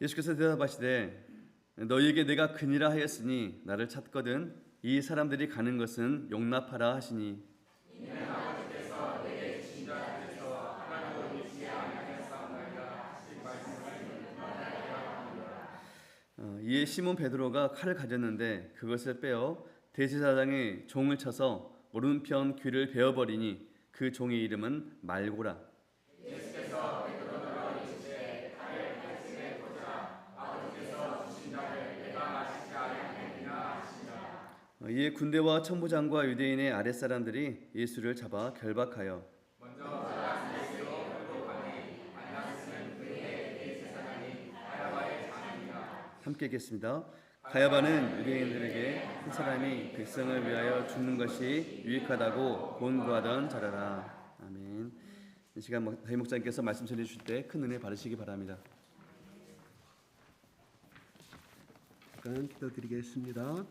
예수께서 대답하시되 너희에게 내가 근이라 하였으니 나를 찾거든 이 사람들이 가는 것은 용납하라 하시니 이에 시몬 베드로가 칼을 가졌는데 그것을 빼어 대제사장의 종을 쳐서 오른편 귀를 베어버리니 그 종의 이름은 말고라. 이에 군대와 천부장과 유대인의 아랫사람들이 예수를 잡아 결박하여 함께 읽겠습니다. 가야바는 유대인들에게 한 사람이 백성을 위하여 죽는 것이 유익하다고 권고하던 자라라. 아멘. 이 시간 담임 목사님께서 말씀 전해 주실 때 큰 은혜 받으시기 바랍니다. 잠깐 기도드리겠습니다.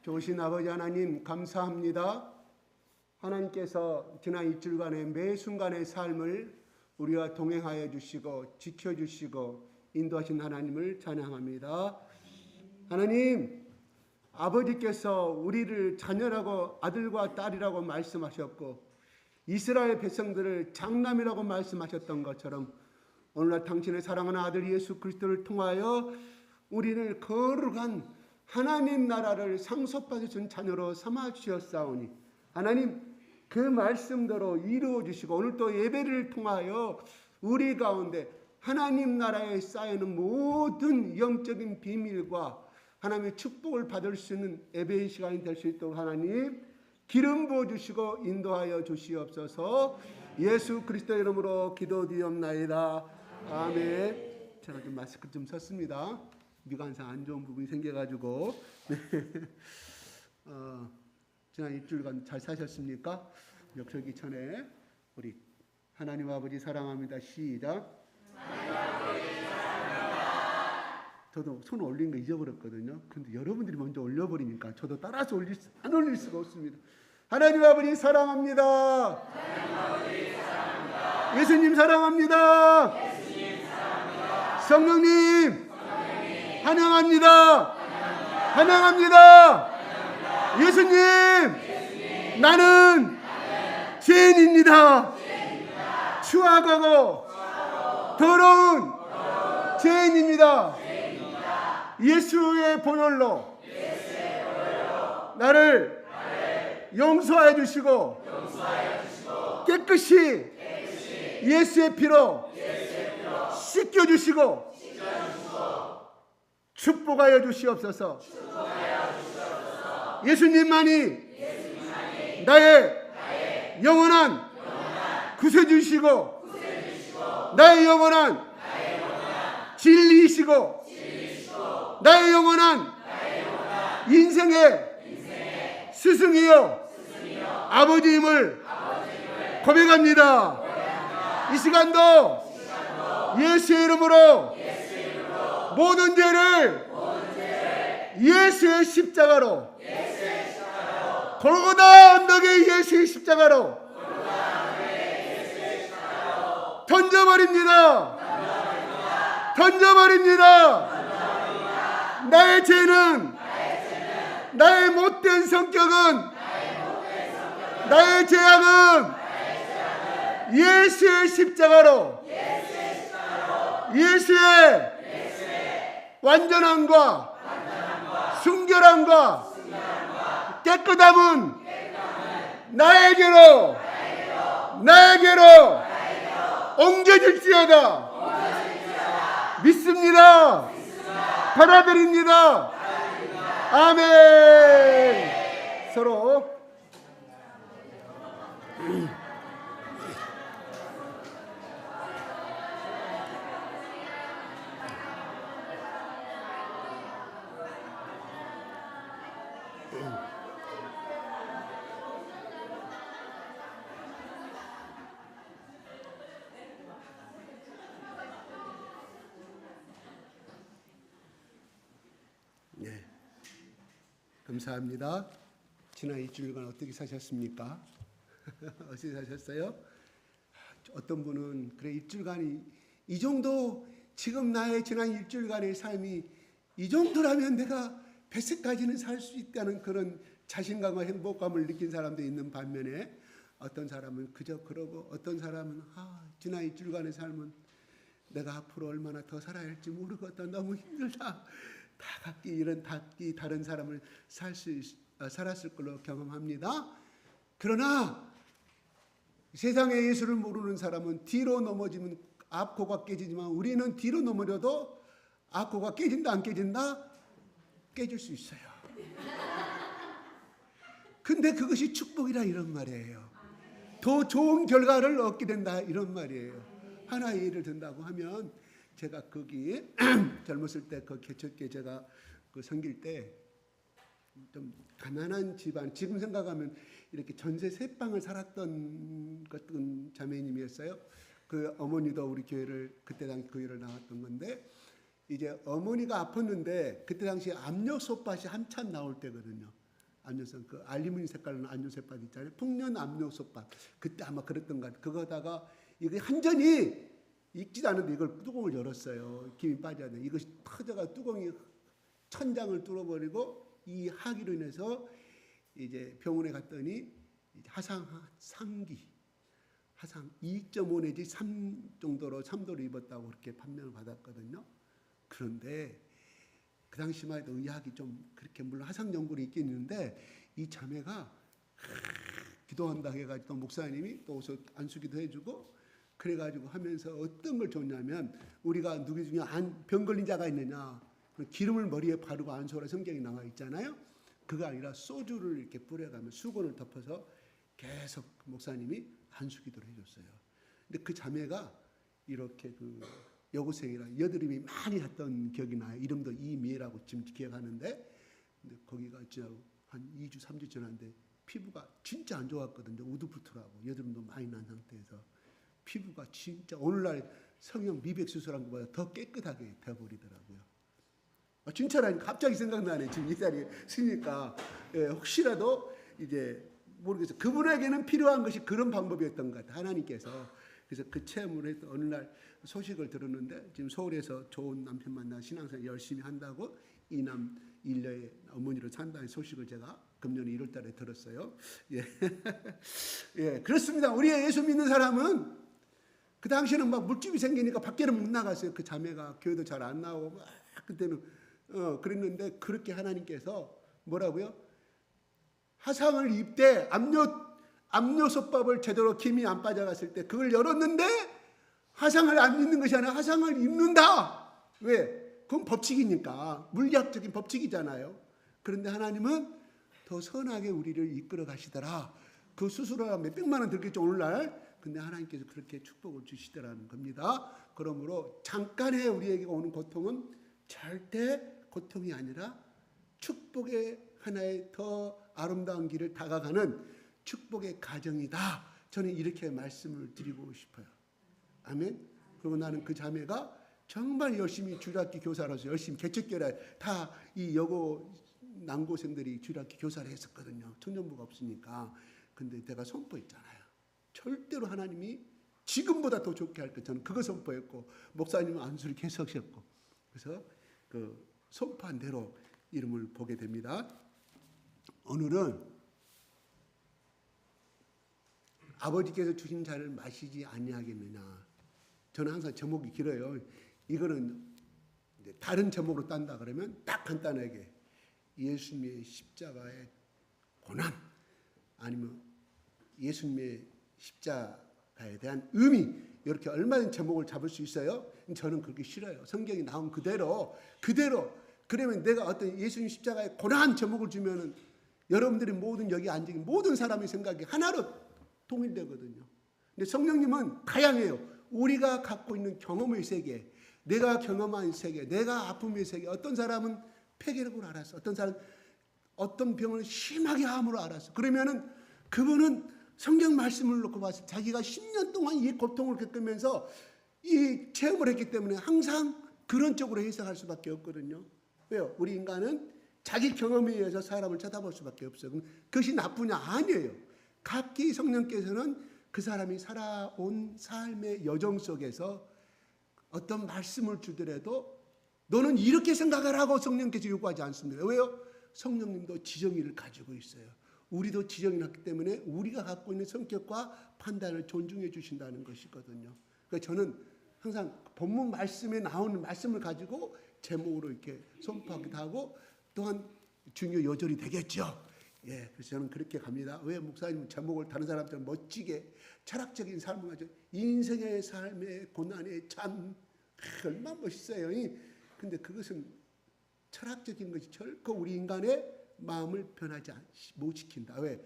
좋으신 아버지 하나님 감사합니다. 하나님께서 지난 일주일간의 매 순간의 삶을 우리와 동행하여 주시고 지켜주시고 인도하신 하나님을 찬양합니다. 하나님, 아버지께서 우리를 자녀라고 아들과 딸이라고 말씀하셨고 이스라엘 백성들을 장남이라고 말씀하셨던 것처럼 오늘날 당신의 사랑하는 아들 예수 그리스도를 통하여 우리를 거룩한 하나님 나라를 상속받으신 자녀로 삼아 주셨사오니 하나님 그 말씀대로 이루어 주시고 오늘 또 예배를 통하여 우리 가운데 하나님 나라에 쌓이는 모든 영적인 비밀과 하나님의 축복을 받을 수 있는 예배의 시간이 될 수 있도록 하나님 기름 부어 주시고 인도하여 주시옵소서. 예수 그리스도의 이름으로 기도드리옵나이다. 아멘. 제가 좀 마스크 좀 썼습니다. 미간상 안 좋은 부분이 생겨가지고 지난 일주일간 잘 사셨습니까? 역설기 전에 우리 하나님 아버지 사랑합니다. 시작. 하나님 아버지 사랑합니다. 저도 손 올린 거 잊어버렸거든요. 그런데 여러분들이 먼저 올려버리니까 저도 따라서 안 올릴 수가 없습니다. 하나님 아버지 사랑합니다. 하나님 아버지 사랑합니다. 예수님 사랑합니다. 예수님 사랑합니다. 성령님 환영합니다. 환영합니다. 예수님, 나는 죄인입니다. 추악하고 더러운 죄인입니다. 예수의 보혈로 나를 용서해 주시고 깨끗이 예수의 피로 씻겨 주시고 축복하여 주시옵소서. 예수님만이 나의 영원한 구세주시고 나의 영원한 진리이시고 나의 영원한 인생의 스승이요 아버지임을 고백합니다. 이 시간도 예수의 이름으로 모든 죄를 예수의 십자가로 골고다 언덕의 예수의 십자가로 던져버립니다. 나의 죄는 나의 못된 성격은 나의 죄악은 예수의 십자가로 예수의 완전함과 순결함과 깨끗함은 나에게로 옮겨질지어다. 믿습니다. 받아들입니다. 아멘. 서로 감사합니다. 지난 일주일간 어떻게 사셨습니까? 어떻게 사셨어요? 어떤 분은 그래 일주일간이 이 정도 지금 나의 지난 일주일간의 삶이 이 정도라면 내가 뱃새까지는 살 수 있다는 그런 자신감과 행복감을 느낀 사람도 있는 반면에 어떤 사람은 그저 그러고 어떤 사람은 지난 일주일간의 삶은 내가 앞으로 얼마나 더 살아야 할지 모르겠다. 너무 힘들다. 다 각기 이런 다른 사람을 살았을 걸로 경험합니다. 그러나 세상에 예수를 모르는 사람은 뒤로 넘어지면 앞코가 깨지지만 우리는 뒤로 넘어져도 앞코가 깨진다 안 깨진다? 깨질 수 있어요. 근데 그것이 축복이라 이런 말이에요. 더 좋은 결과를 얻게 된다 이런 말이에요. 하나의 예를 든다고 하면 제가 거기 젊었을 때 그 개척교회 제가 그 섬길 때 좀 가난한 집안, 지금 생각하면 이렇게 전세 세 방을 살았던 자매님이었어요. 그 어머니도 우리 교회를 그때 당시 교회를 나왔던 건데 이제 어머니가 아팠는데 그때 당시 압력솥밭이 한참 나올 때거든요. 압력솥 그 알루미늄 색깔로 압력솥밭 있잖아요. 풍년 압력솥밭 그때 아마 그랬던 것 같아요. 그거다가 이게 한전이 익지도 않은데 이걸 뚜껑을 열었어요. 김이 빠져야 돼. 이것이 터져가 뚜껑이 천장을 뚫어버리고 이 하기로 인해서 이제 병원에 갔더니 하상 2.5 내지 3 정도로 3도로 입었다고 그렇게 판명을 받았거든요. 그런데 그 당시만 해도 의학이 좀 그렇게 물론 하상 연구는 있긴 있는데 이 자매가 기도한다 해가지고 목사님이 또 안수기도 해주고 그래가지고 하면서 어떤 걸 줬냐면 우리가 누구 중에 병 걸린 자가 있느냐 기름을 머리에 바르고 안수하라 성경이 나와 있잖아요. 그거 아니라 소주를 이렇게 뿌려가면 수건을 덮어서 계속 목사님이 안수기도를 해줬어요. 근데 그 자매가 이렇게 그 여고생이라 여드름이 많이 났던 기억이 나요. 이름도 이미애라고 지금 기억하는데 근데 거기가 한 2주 3주 지났는데 피부가 진짜 안 좋았거든요. 우두부투라고 여드름도 많이 난 상태에서 피부가 진짜 오늘날 성형 미백 수술한 것보다 더 깨끗하게 되어버리더라고요. 진짜라니까 갑자기 생각나네. 지금 이 자리에 쓰니까 혹시라도 이제 모르겠어요. 그분에게는 필요한 것이 그런 방법이었던 것 같아요. 하나님께서. 그래서 그 체험을 해서 어느 날 소식을 들었는데 지금 서울에서 좋은 남편 만나 신앙생활 열심히 한다고 이남 일녀의 어머니로 산다는 소식을 제가 금년 1월 달에 들었어요. 예. 예, 그렇습니다. 우리 예수 믿는 사람은 그 당시에는 막 물집이 생기니까 밖에는 못 나갔어요. 그 자매가 교회도 잘 안 나오고 막 그때는 그랬는데 그렇게 하나님께서 뭐라고요? 하상을 입되 압력솥밥을 제대로 김이 안 빠져갔을 때 그걸 열었는데 하상을 안 입는 것이 아니라 하상을 입는다. 왜? 그건 법칙이니까 물리학적인 법칙이잖아요. 그런데 하나님은 더 선하게 우리를 이끌어 가시더라. 그 수술하면 몇백만 원 들겠죠 오늘날. 근데 하나님께서 그렇게 축복을 주시더라는 겁니다. 그러므로 잠깐의 우리에게 오는 고통은 절대 고통이 아니라 축복의 하나의 더 아름다운 길을 다가가는 축복의 가정이다. 저는 이렇게 말씀을 드리고 싶어요. 아멘. 그리고 나는 그 자매가 정말 열심히 주일학교 교사로서 열심히 개척교회 다 이 여고 남고생들이 주일학교 교사를 했었거든요. 청년부가 없으니까. 근데 내가 선포했잖아요. 절대로 하나님이 지금보다 더 좋게 할 것. 저는 그거 선포했고 목사님은 안수를 계속 하셨고 그래서 그 선포한 대로 이름을 보게 됩니다. 오늘은 아버지께서 주신 잔을 마시지 아니하겠느냐. 저는 항상 제목이 길어요. 이거는 다른 제목으로 딴다 그러면 딱 간단하게 예수님의 십자가의 고난 아니면 예수님의 십자가에 대한 의미 이렇게 얼마나 제목을 잡을 수 있어요? 저는 그렇게 싫어요. 성경이 나온 그대로 그러면 내가 어떤 예수님 십자가의 고난 제목을 주면은 여러분들이 모든 여기 앉은 모든 사람의 생각이 하나로 통일되거든요. 근데 성령님은 다양해요. 우리가 갖고 있는 경험의 세계, 내가 경험한 세계, 내가 아픔의 세계. 어떤 사람은 폐결핵으로 알았어. 어떤 사람은 어떤 병을 심하게 암으로 알았어. 그러면은 그분은 성경 말씀을 놓고 봤을 때 자기가 10년 동안 이 고통을 겪으면서 이 체험을 했기 때문에 항상 그런 쪽으로 해석할 수밖에 없거든요. 왜요? 우리 인간은 자기 경험에 의해서 사람을 쳐다볼 수밖에 없어요. 그럼 그것이 나쁘냐? 아니에요. 각기 성령께서는 그 사람이 살아온 삶의 여정 속에서 어떤 말씀을 주더라도 너는 이렇게 생각하라고 성령께서 요구하지 않습니다. 왜요? 성령님도 지정의를 가지고 있어요. 우리도 지정이 났기 때문에 우리가 갖고 있는 성격과 판단을 존중해 주신다는 것이거든요. 그러니까 저는 항상 본문 말씀에 나오는 말씀을 가지고 제목으로 이렇게 선포하기도 하고 또한 중요 요절이 되겠죠. 예, 그래서 저는 그렇게 갑니다. 왜 목사님 제목을 다른 사람처럼 멋지게 철학적인 삶을 가지고 인생의 삶의 고난의 참 얼마나 멋있어요. 근데 그것은 철학적인 것이 결코 우리 인간의 마음을 변하지 못 시킨다. 왜?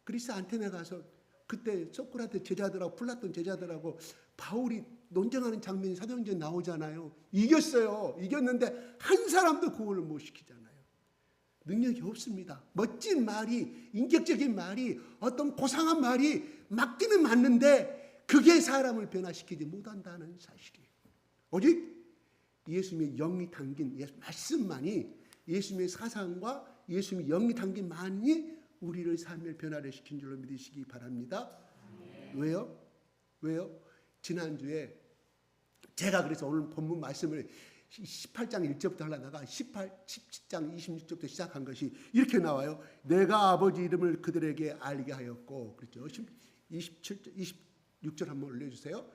그리스 안테네 가서 그때 소크라테 제자들하고 플라톤 제자들하고 바울이 논쟁하는 장면이 사도행전에 나오잖아요. 이겼어요. 이겼는데 한 사람도 구원을 못 시키잖아요. 능력이 없습니다. 멋진 말이, 인격적인 말이, 어떤 고상한 말이 맞기는 맞는데 그게 사람을 변화시키지 못한다는 사실이에요. 오직 예수님의 영이 담긴 말씀만이, 예수님의 사상과 예수님의 영이 담긴 만이 우리를 삶의 변화를 시킨 줄로 믿으시기 바랍니다. 왜요? 지난주에 제가 그래서 오늘 본문 말씀을 18장 1절부터 하려다가 17장 26절부터 시작한 것이 이렇게 나와요. 내가 아버지 이름을 그들에게 알게 하였고, 그렇죠? 26절 한번 올려주세요.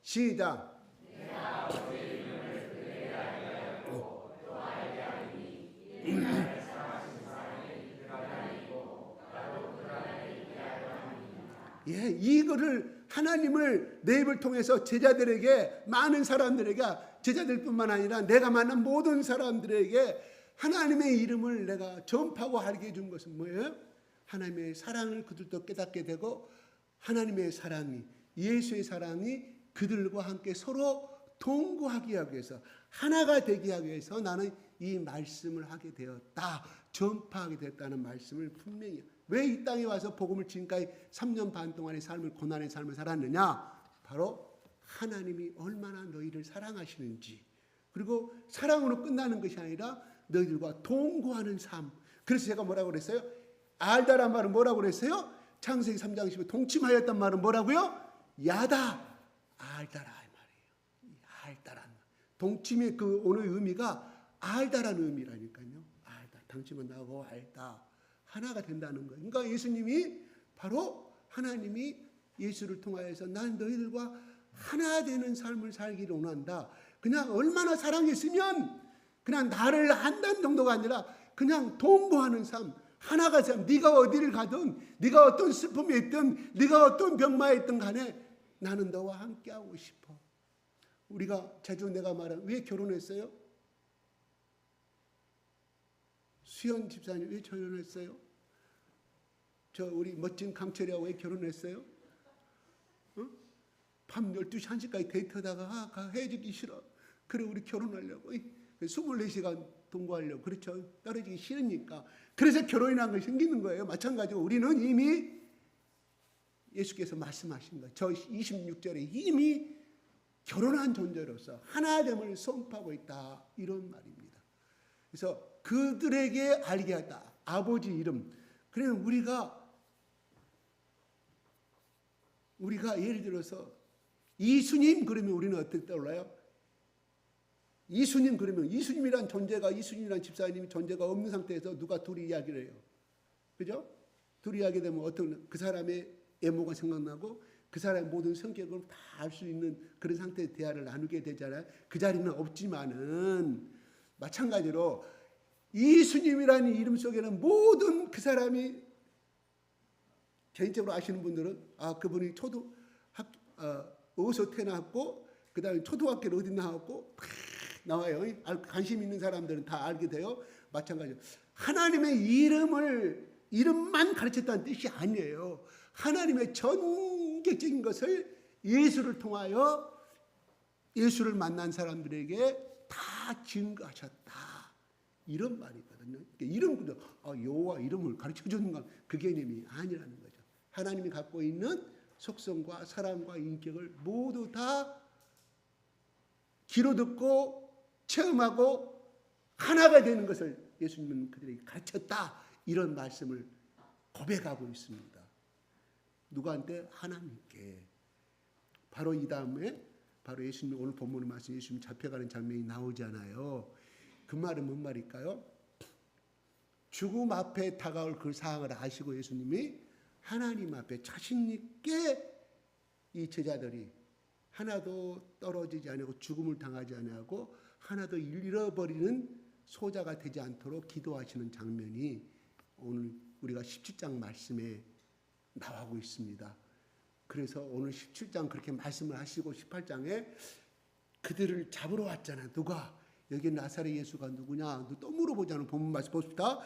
시작. 내가 아버지 이름을 그들에게 알게 하였고 또 알게 하리니 이는 나를 사랑하신 사람이 그들 안에 있고 나도 그들 안에 있게 하려 함이니라. 예, 이거를 하나님을 내 입을 통해서 제자들에게, 많은 사람들에게, 제자들뿐만 아니라 내가 만난 모든 사람들에게 하나님의 이름을 내가 전파하고 알게 해준 것은 뭐예요? 하나님의 사랑을 그들도 깨닫게 되고 하나님의 사랑이, 예수의 사랑이 그들과 함께 서로 동거하게 하기 위해서, 하나가 되게 하기 위해서 나는 이 말씀을 하게 되었다, 전파하게 되었다는 말씀을 분명히. 왜 이 땅에 와서 복음을 지금까지 3년 반 동안의 삶을, 고난의 삶을 살았느냐? 바로 하나님이 얼마나 너희를 사랑하시는지, 그리고 사랑으로 끝나는 것이 아니라 너희들과 동거하는 삶. 그래서 제가 뭐라고 그랬어요? 알다란 말은 뭐라고 그랬어요? 창세기 3장 10에 동침하였단 말은 뭐라고요? 야다, 알다라 이 말이에요. 알다란 말. 동침의 그 오늘 의미가 알다라는 의미라니까요. 알다, 당침은 나고 알다, 하나가 된다는 거예요. 그러니까 예수님이 바로, 하나님이 예수를 통하여서 난 너희들과 하나 되는 삶을 살기를 원한다. 그냥 얼마나 사랑했으면 그냥 나를 안다는 정도가 아니라 그냥 동거하는 삶, 하나가 삶. 네가 어디를 가든, 네가 어떤 슬픔에 있든, 네가 어떤 병마에 있든 간에 나는 너와 함께하고 싶어. 우리가 자주 내가 말한, 왜 결혼했어요? 수현 집사님 왜 결혼했어요? 저 우리 멋진 강철이하고 왜 결혼했어요? 밤 12시 1시까지 데이트하다가 헤어지기 싫어. 그래 우리 결혼하려고 24시간 동거하려고. 그렇죠. 떨어지기 싫으니까. 그래서 결혼이라는 게 생기는 거예요. 마찬가지로 우리는 이미 예수께서 말씀하신 거예요. 저 26절에 이미 결혼한 존재로서 하나됨을 선포하고 있다, 이런 말입니다. 그래서 그들에게 알게 하다, 아버지 이름. 그러면 우리가 예를 들어서 이수님 그러면 우리는 어떻게 떠올라요? 이수님 그러면 이수님이란 존재가, 이수님이란 집사님이 존재가 없는 상태에서 누가 둘이 이야기를 해요. 그죠? 둘이 이야기 되면 어떤 그 사람의 애모가 생각나고 그 사람의 모든 성격을 다 알 수 있는 그런 상태의 대화를 나누게 되잖아요. 그 자리는 없지만은 마찬가지로 이수님이라는 이름 속에는 모든 그 사람이, 개인적으로 아시는 분들은 그분이 어디서 태어났고 그 다음에 초등학교를 어디 나왔고 나와요. 관심 있는 사람들은 다 알게 돼요. 마찬가지로 하나님의 이름만 가르쳤다는 뜻이 아니에요. 하나님의 전격적인 것을 예수를 통하여 예수를 만난 사람들에게 다 증거하셨다, 이런 말이거든요. 이름도 여호와 이름을 가르쳐주는 건 그 개념이 아니라는 거죠. 하나님이 갖고 있는 속성과 사랑과 인격을 모두 다 귀로 듣고 체험하고 하나가 되는 것을 예수님은 그들에게 가르쳤다. 이런 말씀을 고백하고 있습니다. 누구한테? 하나님께. 바로 이 다음에 바로 예수님 오늘 본문의 말씀 예수님 잡혀가는 장면이 나오잖아요. 그 말은 뭔 말일까요? 죽음 앞에 다가올 그 상황을 아시고 예수님이 하나님 앞에 자신 있게 이 제자들이 하나도 떨어지지 아니하고 죽음을 당하지 아니하고 하나도 잃어버리는 소자가 되지 않도록 기도하시는 장면이 오늘 우리가 17장 말씀에 나오고 있습니다. 그래서 오늘 17장 그렇게 말씀을 하시고 18장에 그들을 잡으러 왔잖아요. 누가? 여기 나사렛 예수가 누구냐? 또 물어보자는 본문 말씀 봅시다.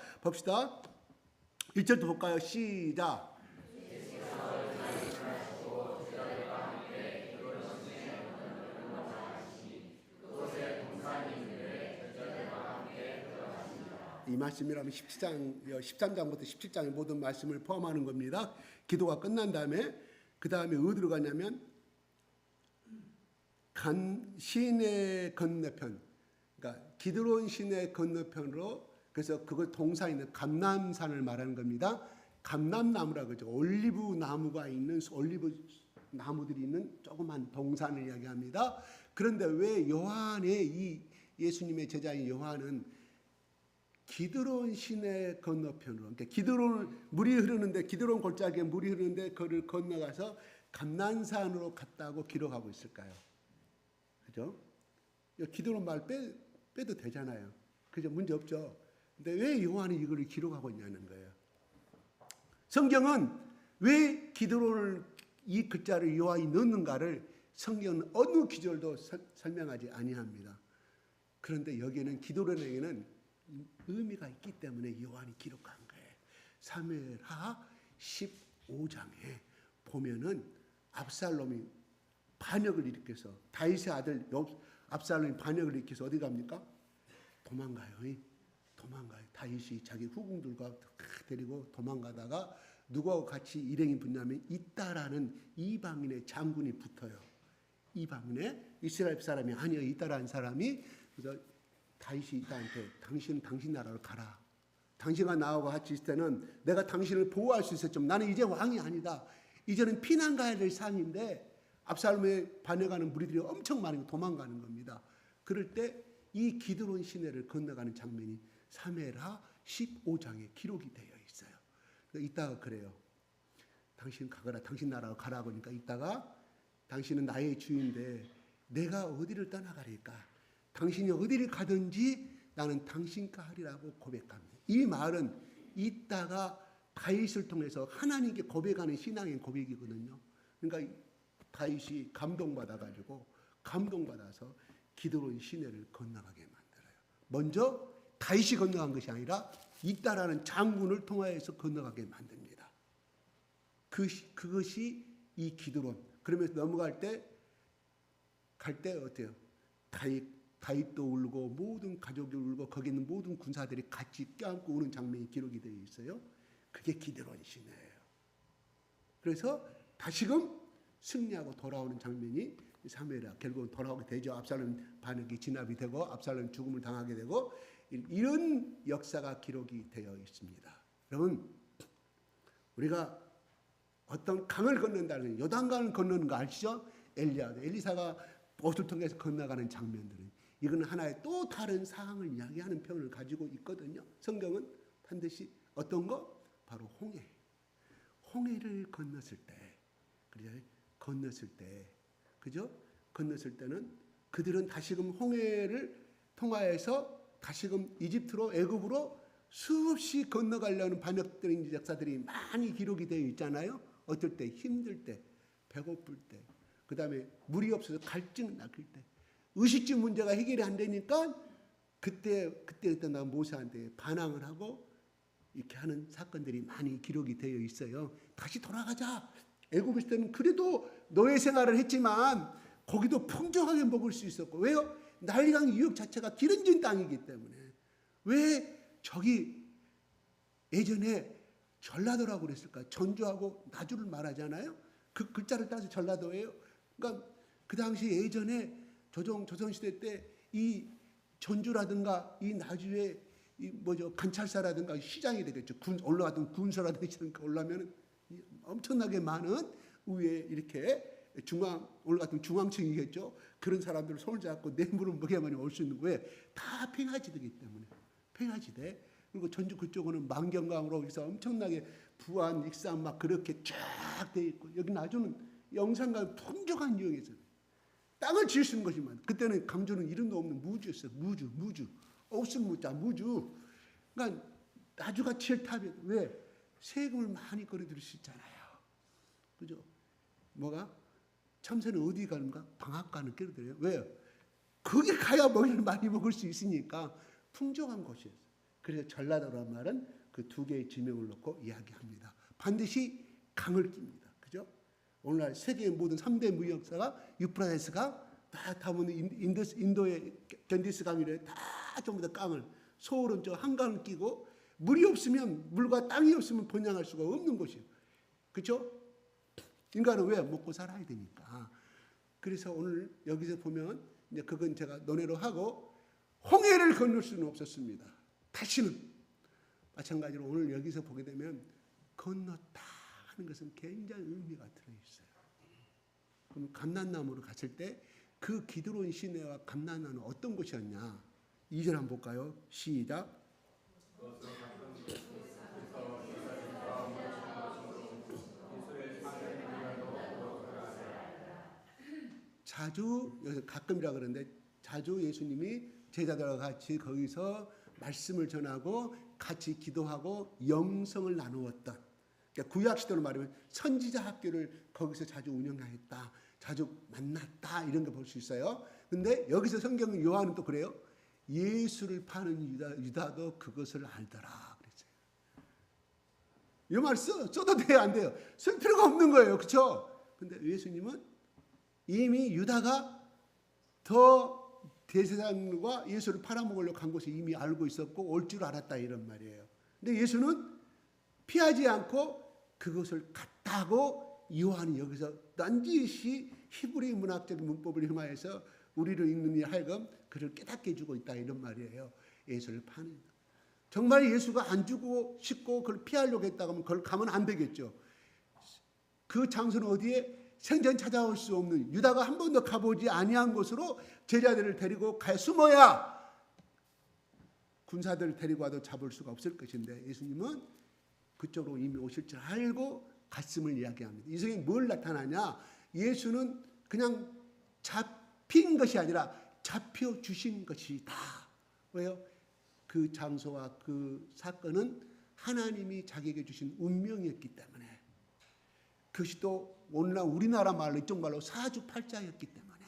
1절도 볼까요? 시작. 이 말씀이라면 13장부터 17장의 모든 말씀을 포함하는 겁니다. 기도가 끝난 다음에 그 다음에 어디로 가냐면 시내 건너편, 그러니까 기드론 시내 건너편으로, 그래서 그걸 동사있는 감람산을 말하는 겁니다. 감람나무라고 그러죠. 올리브 나무가 있는, 올리브 나무들이 있는 조그만 동산을 이야기합니다. 그런데 왜 요한의 이 예수님의 제자인 요한은 기드론 시내 건너편으로, 그러니까 기드론 물이 흐르는데, 기드론 골짜기에 물이 흐르는데 그를 건너가서 감람산으로 갔다고 기록하고 있을까요? 그죠? 기드론 말 빼도 되잖아요. 그죠? 문제 없죠. 근데 왜 요한이 이거를 기록하고 있냐는 거예요. 성경은 왜 기드론을 이 글자를 요한이 넣는가를 성경은 어느 기절도 설명하지 아니합니다. 그런데 여기에는 기드론에게는 의미가 있기 때문에 요한이 기록한 거예요. 사무엘하 15장에 보면은 압살롬이 반역을 일으켜서, 다윗의 아들 압살롬이 반역을 일으켜서 어디 갑니까? 도망가요. 다윗이 자기 후궁들과 데리고 도망가다가 누구하고 같이 일행이 붙냐면 이따라는 이방인의 장군이 붙어요. 이방인의 이스라엘 사람이 아니에요. 이따라는 사람이. 그래서 다윗이 이따한테 당신 나라로 가라. 당신과 나하고 같이 있을 때는 내가 당신을 보호할 수 있었지만 나는 이제 왕이 아니다. 이제는 피난 가야 될 상인데 압살롬에 반역하는 무리들이 엄청 많이 도망가는 겁니다. 그럴 때 이 기드론 시내를 건너가는 장면이 사무엘하 15장에 기록이 되어 있어요. 이따가 그래요. 당신 가거라. 당신 나라로 가라고 하니까 이따가 당신은 나의 주인인데 내가 어디를 떠나가리까? 당신이 어디를 가든지 나는 당신과 하리라고 고백합니다. 이 말은 이따가 다윗을 통해서 하나님께 고백하는 신앙의 고백이거든요. 그러니까 다윗이 감동받아서 기드론 시내를 건너가게 만들어요. 먼저 다윗이 건너간 것이 아니라 이따라는 장군을 통하여서 건너가게 만듭니다. 그것이 이 기드론. 그러면서 넘어갈 때 어때요? 다윗도 울고 모든 가족이 울고 거기 있는 모든 군사들이 같이 껴안고 우는 장면이 기록이 되어 있어요. 그게 기드론 시내예요. 그래서 다시금 승리하고 돌아오는 장면이 사무엘이라 결국은 돌아오게 되죠. 압살롬 반역이 진압이 되고 압살롬 죽음을 당하게 되고 이런 역사가 기록이 되어 있습니다. 여러분, 우리가 어떤 강을 건넌다는, 요단강을 건너는 거 아시죠? 엘리사가 옷을 통해서 건너가는 장면들은 이건 하나의 또 다른 상황을 이야기하는 표현을 가지고 있거든요. 성경은 반드시 어떤 거? 바로 홍해를 건넜을 때, 그죠? 건넜을 때는 그들은 다시금 홍해를 통하여서 다시금 이집트로, 애굽으로 수없이 건너가려는 반역적인 역사들이 많이 기록이 되어 있잖아요. 어떨 때? 힘들 때, 배고플 때, 그 다음에 물이 없어서 갈증 났을 때, 의식주 문제가 해결이 안 되니까 그때 나 모세한테 반항을 하고 이렇게 하는 사건들이 많이 기록이 되어 있어요. 다시 돌아가자. 애굽 있을 때는 그래도 노예 생활을 했지만 고기도 풍족하게 먹을 수 있었고, 왜요? 나일강 유역 자체가 기름진 땅이기 때문에. 왜 저기 예전에 전라도라고 그랬을까? 전주하고 나주를 말하잖아요. 그 글자를 따서 전라도예요. 그러니까 그 당시 예전에 조선시대 때 이 전주라든가 이 나주에 이 뭐죠 관찰사라든가 시장이 되겠죠. 올라갔던 군소라든가 올라면 엄청나게 많은 위에 이렇게 올라갔던 중앙층이겠죠. 그런 사람들 손을 잡고 뇌물을 먹여야만 올 수 있는 거에 다 평화지대이기 때문에 평화지대. 그리고 전주 그쪽은 만경강으로 해서 엄청나게 부안, 익산 막 그렇게 쫙 돼 있고 여기는 아주는 영산강 풍족한 지역에서 땅을 지을 수 있는 것이만 그때는 강주는 이름도 없는 무주였어요. 무주. 옥승무자 무주. 그러니까 나주가 제일 탑이에요. 왜? 세금을 많이 거둬들일 수 있잖아요. 그죠? 뭐가? 참새는 어디 가는가? 방앗간을 끌어들여요. 왜요? 거기 가야 먹이를 많이 먹을 수 있으니까 풍족한 곳이었어요. 그래서 전라도라는 말은 그 두 개의 지명을 놓고 이야기합니다. 반드시 강을 낍니다. 그죠? 오늘날 세계의 모든 3대 무역사가 유프라테스가 다 보면 인도의 견디스 강이래 다 전부 다 강을 서울은 저 한강을 끼고 물이 없으면 물과 땅이 없으면 번영할 수가 없는 곳이에요. 그렇죠? 인간은 왜 먹고 살아야 되니까. 그래서 오늘 여기서 보면 이제 그건 제가 논의로 하고 홍해를 건널 수는 없었습니다. 다시는 마찬가지로 오늘 여기서 보게 되면 건넜다 하는 것은 굉장히 의미가 들어있어요. 그럼 감난나무로 갔을 때 그 기드론 시내와 감난나무는 어떤 곳이었냐? 2절 한번 볼까요? 시작. 자주 여기서 가끔이라 그러는데 자주 예수님이 제자들과 같이 거기서 말씀을 전하고 같이 기도하고 영성을 나누었던 그러니까 구약 시대로 말하면 선지자 학교를 거기서 자주 운영하였다. 자주 만났다 이런 거 볼 수 있어요. 근데 여기서 성경 요한은 또 그래요. 예수를 파는 유다도 그것을 알더라 그랬어요. 이 말 써도 돼요, 안 돼요? 쓸 필요가 없는 거예요, 그렇죠? 근데 예수님은 이미 유다가 더 대제사장과 예수를 팔아먹으려고 간 것을 이미 알고 있었고 올 줄 알았다 이런 말이에요. 근데 예수는 피하지 않고 그것을 갔다고 요한이 여기서 딴짓이 히브리 문학적 문법을 흉하여서 우리를 읽는 이 하여금 그를 깨닫게 해주고 있다 이런 말이에요. 예수를 파는 정말 예수가 안 주고 싶고 그걸 피하려고 했다고 하면 그걸 가면 안 되겠죠. 그 장소는 어디에? 생전 찾아올 수 없는 유다가 한 번도 가보지 아니한 곳으로 제자들을 데리고 가 숨어야 군사들을 데리고 와도 잡을 수가 없을 것인데 예수님은 그쪽으로 이미 오실 줄 알고 갔음을 이야기합니다. 이 속에 뭘 나타나냐? 예수는 그냥 잡힌 것이 아니라 잡혀주신 것이다. 왜요? 그 장소와 그 사건은 하나님이 자기에게 주신 운명이었기 때문에 그것이 또 오늘날 우리나라 말로 이쪽 말로 사주팔자였기 때문에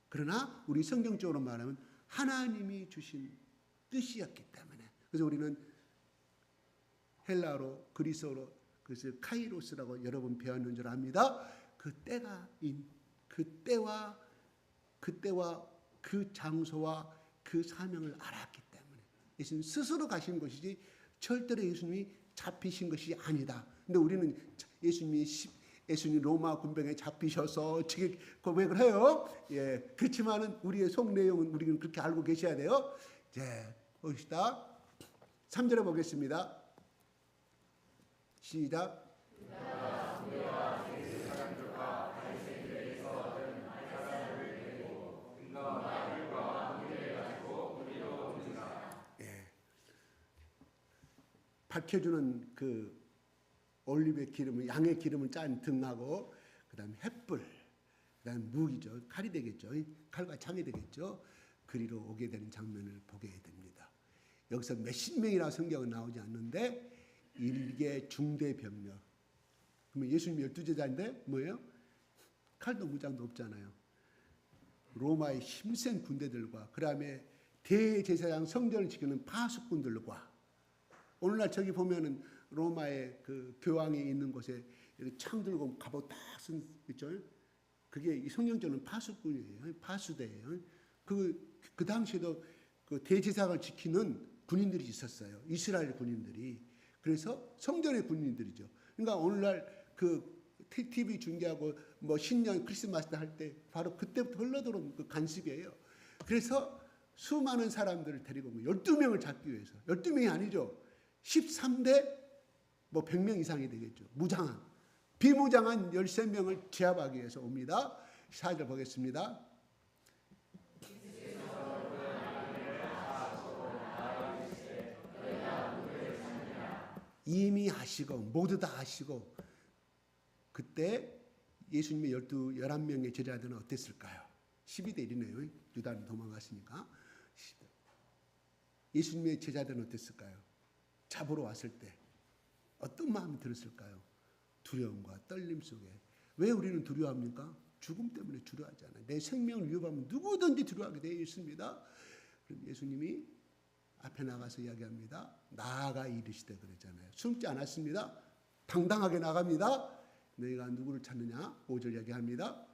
그러나 우리 성경적으로 말하면 하나님이 주신 뜻이었기 때문에 그래서 우리는 헬라어로 그리스어로 그래서 카이로스라고 여러 번 배웠는 줄 압니다. 그 때와 그 장소와 그 사명을 알았기 때문에 예수님 스스로 가신 것이지 절대로 예수님이 잡히신 것이 아니다. 근데 우리는 예수님 로마 군병에 잡히셔서 어떻게 고백을 해요? 예, 그렇지만은 우리의 속 내용은 우리는 그렇게 알고 계셔야 돼요. 이제 봅시다. 3절에 보겠습니다. 시작. 밝혀주는 그 올리브의 기름을 양의 기름을 짠 등하고 그다음에 횃불 그다음에 무기죠. 칼이 되겠죠. 칼과 창이 되겠죠. 그리로 오게 되는 장면을 보게 됩니다. 여기서 몇십 명이나 성경은 나오지 않는데 일개 중대 병력. 그러면 예수님 12제자인데 뭐예요? 칼도 무장도 없잖아요. 로마의 힘센 군대들과 그다음에 대제사장 성전을 지키는 파수꾼들과 오늘날 저기 보면은 로마의 그 교황이 있는 곳에 이렇게 창 들고 갑옷 딱 쓴 있죠. 그게 이 성경적으로는 파수꾼이에요. 파수대예요. 그 당시에도 그 대제사장을 지키는 군인들이 있었어요. 이스라엘 군인들이. 그래서 성전의 군인들이죠. 그러니까 오늘날 그 TV 중계하고 뭐 신년 크리스마스 할 때 바로 그때부터 흘러들어온 그 간습이에요. 그래서 수많은 사람들을 데리고 온 거예요. 12명을 잡기 위해서. 12명이 아니죠. 13대 100명 이상이 되겠죠. 무장한. 비무장한 13명을 제압하기 위해서 옵니다. 4절 보겠습니다. 이미 아시고 모두 다 아시고 그때 예수님의 11명의 제자들은 어땠을까요? 12대 1이네요. 유다는 도망갔으니까. 예수님의 제자들은 어땠을까요? 잡으러 왔을 때 어떤 마음이 들었을까요? 두려움과 떨림 속에. 왜 우리는 두려워합니까? 죽음 때문에 두려워하잖아요. 내 생명을 위협하면 누구든지 두려워하게 되어 있습니다. 그럼 예수님이 앞에 나가서 이야기합니다. 나아가 이르시되 그랬잖아요. 숨지 않았습니다. 당당하게 나갑니다. 너희가 누구를 찾느냐? 5절 이야기합니다.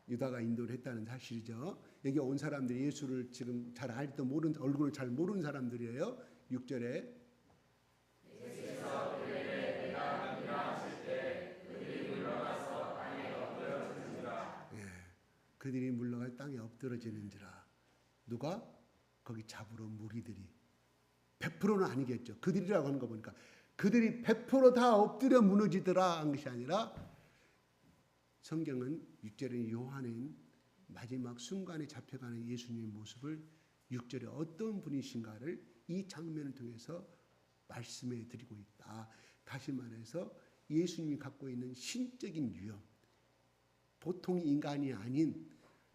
유다가 인도를 했다는 사실이죠. 여기 온 사람들이 예수를 지금 잘 알지도 모르는, 얼굴을 잘 모르는 사람들이에요. 6절에 그들이 물러가 땅에 엎드러지는지라. 누가? 거기 잡으러 무리들이. 100%는 아니겠죠. 그들이라고 하는 거 보니까 그들이 100%다 엎드려 무너지더라 한 것이 아니라 성경은 6절에 요한은 마지막 순간에 잡혀가는 예수님의 모습을 6절에 어떤 분이신가를 이 장면을 통해서 말씀해 드리고 있다. 다시 말해서 예수님이 갖고 있는 신적인 위엄, 보통 인간이 아닌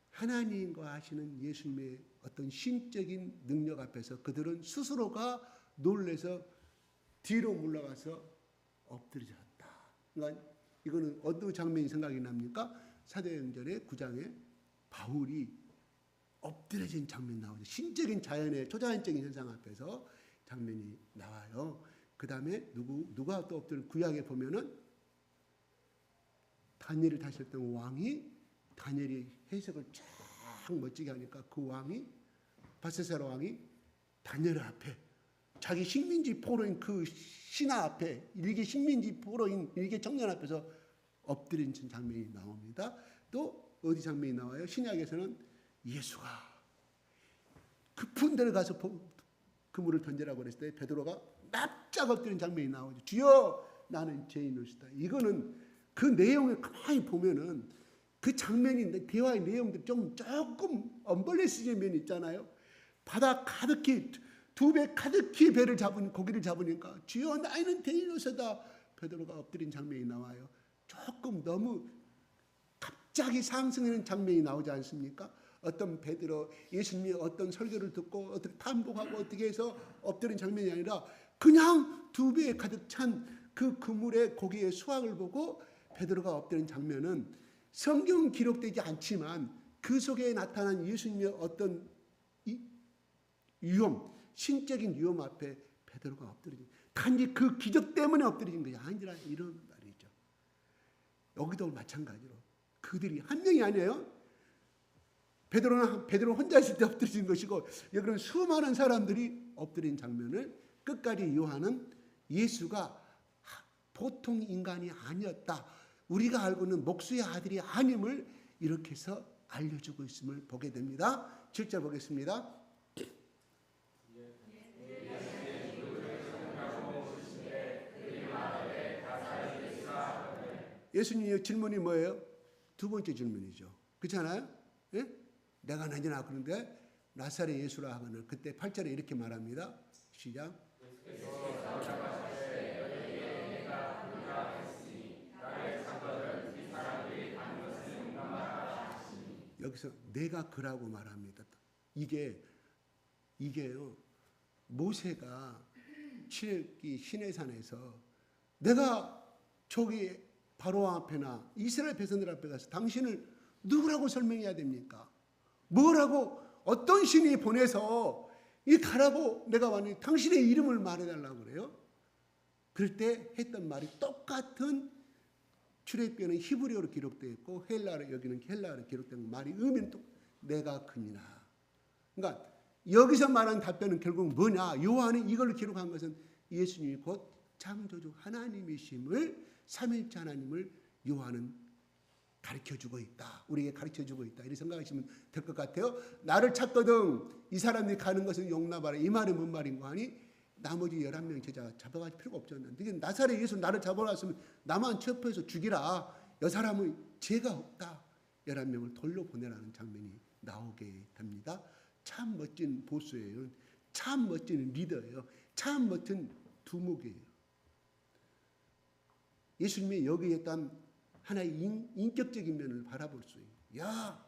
하나님과 하시는 예수님의 어떤 신적인 능력 앞에서 그들은 스스로가 놀라서 뒤로 물러가서 엎드려졌다. 그러니까 이거는 어떤 장면이 생각이 납니까? 사도행전의 9장에 바울이 엎드려진 장면이 나오죠. 신적인 자연의 초자연적인 현상 앞에서 장면이 나와요. 그 다음에 누가 또 엎드려? 구약에 보면은 다니엘을 다시 했던 왕이 다니엘이 해석을 쫙 멋지게 하니까 그 왕이 바세사라 왕이 다니엘 앞에 자기 식민지 포로인 그 신하 앞에 일개 식민지 포로인 일개 청년 앞에서 엎드린 장면이 나옵니다. 또 어디 장면이 나와요? 신약에서는 예수가 깊은 데를 가서 그물을 던지라고 그랬을 때 베드로가 납작 엎드린 장면이 나오죠. 주여 나는 죄인이시다. 이거는 그 내용을 가만히 보면은 그 장면이 대화의 내용들이 조금 언벌레스의 면이 있잖아요. 바다 가득히 두 배 가득히 배를 잡은 고기를 잡으니까 주여 나는 죄인이시다. 베드로가 엎드린 장면이 나와요. 조금 너무 갑자기 상승하는 장면이 나오지 않습니까? 어떤 베드로 예수님이 어떤 설교를 듣고 어떻게 탐복하고 어떻게 해서 엎드린 장면이 아니라 그냥 두 배에 가득 찬 그 그물의 고기의 수확을 보고 베드로가 엎드린 장면은 성경 기록되지 않지만 그 속에 나타난 예수님의 어떤 위험, 신적인 위험 앞에 베드로가 엎드려진, 단지 그 기적 때문에 엎드려진 것이 아니라 이런 말이죠. 여기도 마찬가지로 그들이 한 명이 아니에요. 베드로 혼자 있을 때 엎드려진 것이고 여기는 수많은 사람들이 엎드린 장면을 끝까지 요한은 예수가 보통 인간이 아니었다. 우리가 알고 있는 목수의 아들이 아님을 이렇게 해서 알려주고 있음을 보게 됩니다. 7절 보겠습니다. 예수님의 질문이 뭐예요? 두 번째 질문이죠. 그렇잖아요? 예? 내가 나지나 그런데 나사렛 예수라 하거늘 그때 8절에 이렇게 말합니다. 시작. 여기서 내가 그라고 말합니다. 이게요. 모세가 출애굽기 시내산에서 내가 저기 바로 앞에나 이스라엘 백성들 앞에 가서 당신을 누구라고 설명해야 됩니까? 뭐라고 어떤 신이 보내서 이 가라고 내가 왔니? 당신의 이름을 말해달라고 그래요. 그럴 때 했던 말이 똑같은 출애굽기는 히브리어로 기록되어 있고 여기는 헬라어로 기록된 말이 의미는 또 내가 그니라. 그러니까 여기서 말하는 답변은 결국 뭐냐? 요한은 이걸로 기록한 것은 예수님이 곧 창조주 하나님이심을, 삼위일체 하나님을 요한은 가르쳐주고 있다. 우리에게 가르쳐주고 있다. 이렇게 생각하시면 될 것 같아요. 나를 찾거든 이 사람들이 가는 것은 용납하라. 이 말이 뭔 말인가 하니 나머지 11명 제자 잡아갈 필요가 없었는데 나사렛 예수 나를 잡아놨으면 나만 체포해서 죽이라. 이 사람은 죄가 없다. 11명을 돌려보내라는 장면이 나오게 됩니다. 참 멋진 보수예요. 참 멋진 리더예요. 참 멋진 두목이에요. 예수님이 여기에 있던 하나의 인격적인 면을 바라볼 수 있어요. 야,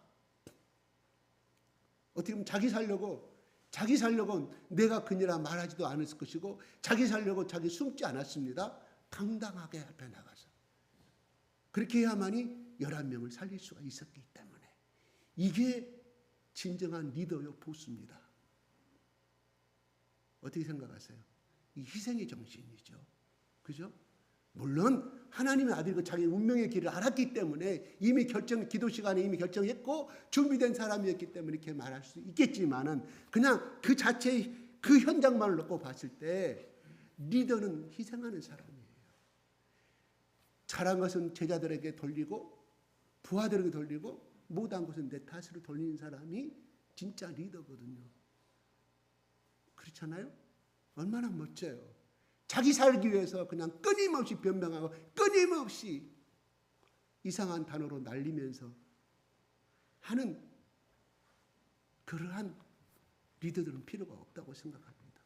어떻게 보면 자기 살려고 내가 그니라 말하지도 않았을 것이고 자기 살려고 자기 숨지 않았습니다. 당당하게 앞에 나가서 그렇게 해야만이 11명을 살릴 수가 있었기 때문에 이게 진정한 리더요 보수입니다. 어떻게 생각하세요? 이 희생의 정신이죠. 그죠? 물론 하나님의 아들이고 자기 운명의 길을 알았기 때문에 이미 기도 시간에 이미 결정했고 준비된 사람이었기 때문에 이렇게 말할 수 있겠지만은 그냥 그 자체의 그 현장만을 놓고 봤을 때 리더는 희생하는 사람이에요. 잘한 것은 제자들에게 돌리고 부하들에게 돌리고 못한 것은 내 탓으로 돌리는 사람이 진짜 리더거든요. 그렇잖아요? 얼마나 멋져요. 자기 살기 위해서 그냥 끊임없이 변명하고 끊임없이 이상한 단어로 날리면서 하는 그러한 리더들은 필요가 없다고 생각합니다.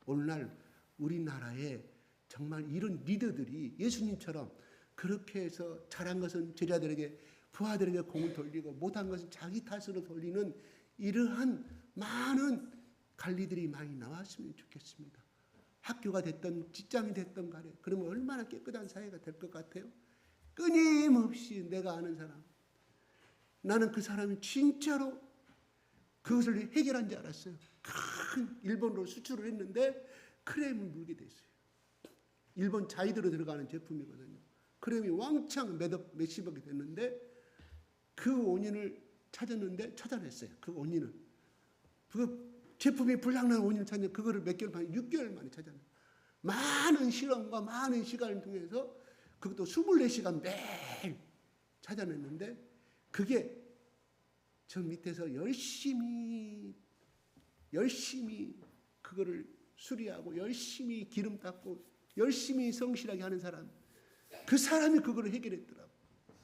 오늘날 우리나라에 정말 이런 리더들이 예수님처럼 그렇게 해서 잘한 것은 제자들에게 부하들에게 공을 돌리고 못한 것은 자기 탓으로 돌리는 이러한 많은 관리들이 많이 나왔으면 좋겠습니다. 학교가 됐던 직장이 됐던 간에 그러면 얼마나 깨끗한 사회가 될 것 같아요? 끊임없이 내가 아는 사람, 나는 그 사람이 진짜로 그것을 해결한 줄 알았어요. 큰 일본으로 수출을 했는데 크렘을 물게 됐어요. 일본 자이드로 들어가는 제품이거든요. 크렘이 왕창 몇십억이 됐는데 그 원인을 찾아냈어요. 그 원인을. 그 제품이 불량난 원인을 찾는 그거를 몇 개월 만에 6개월 만에 찾아내요. 많은 실험과 많은 시간을 통해서 그것도 24시간 매일 찾아냈는데 그게 저 밑에서 열심히 그거를 수리하고 열심히 기름 닦고 열심히 성실하게 하는 사람, 그 사람이 그거를 해결했더라고.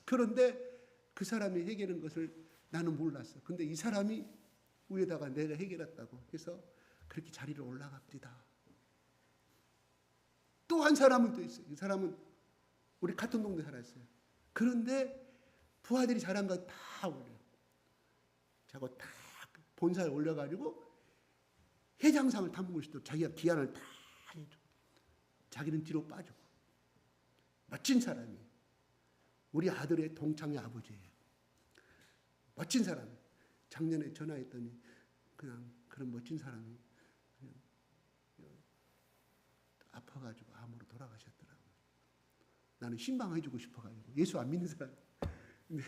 그런데 그 사람이 해결한 것을 나는 몰랐어. 근데 이 사람이 위에다가 내가 해결했다고 해서 그렇게 자리를 올라갑니다. 또 한 사람은 또 있어요. 이 사람은 우리 같은 동네 살았어요. 그런데 부하들이 잘한 거 다 올려요. 자고 다 본사에 올려가지고 회장상을 탐먹을 수도 자기가 기한을 다 해줘. 자기는 뒤로 빠지고. 멋진 사람이에요. 우리 아들의 동창의 아버지예요. 멋진 사람. 작년에 전화했더니 그냥 그런 멋진 사람이 그냥 아파가지고 암으로 돌아가셨더라고요. 나는 신방해주고 싶어가지고 예수 안 믿는 사람. 근데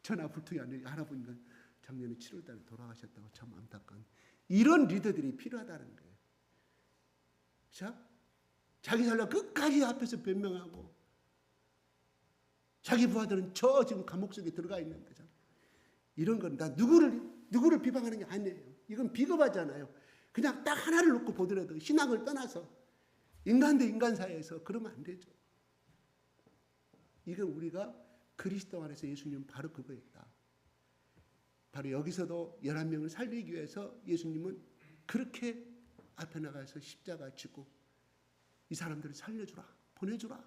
전화 불통이 안 되니까 알아보니까 작년에 7월달에 돌아가셨다고 참 안타까운. 이런 리더들이 필요하다는 거예요. 자, 자기 살려 끝까지 앞에서 변명하고 자기 부하들은 저 지금 감옥 속에 들어가 있는 거잖아. 이런 건 다 누구를 비방하는 게 아니에요. 이건 비겁하잖아요. 그냥 딱 하나를 놓고 보더라도 신앙을 떠나서 인간 대 인간 사이에서 그러면 안 되죠. 이건 우리가 그리스도 안에서 예수님은 바로 그거였다. 바로 여기서도 11명을 살리기 위해서 예수님은 그렇게 앞에 나가서 십자가 지고 이 사람들을 살려주라, 보내주라,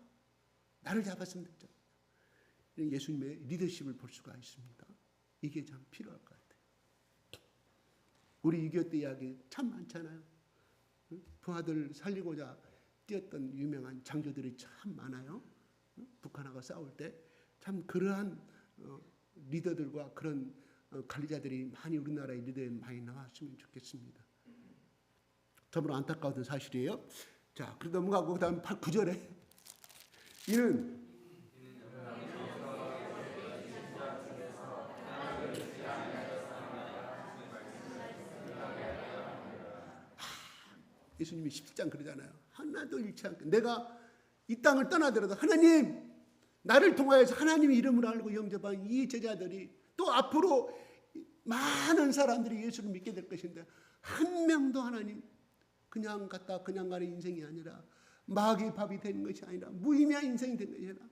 나를 잡았으면 됐죠. 예수님의 리더십을 볼 수가 있습니다. 이게 참 필요할 것 같아요. 우리 6.25 때 이야기 참 많잖아요. 부하들 살리고자 뛰었던 유명한 장교들이 참 많아요. 북한하고 싸울 때 참 그러한 리더들과 그런 관리자들이 많이 우리나라의 리더에 많이 나왔으면 좋겠습니다. 참으로 안타까운 사실이에요. 자, 그러다 넘어가고 그다음 9절에 이는 예수님이 17장 그러잖아요. 하나도 잃지 않게 내가 이 땅을 떠나더라도 하나님 나를 통하여서 하나님의 이름을 알고 영접한 이 제자들이 또 앞으로 많은 사람들이 예수를 믿게 될 것인데 한 명도 하나님 그냥 갔다 그냥 가는 인생이 아니라 마귀의 밥이 되는 것이 아니라 무의미한 인생이 되는 것이 아니라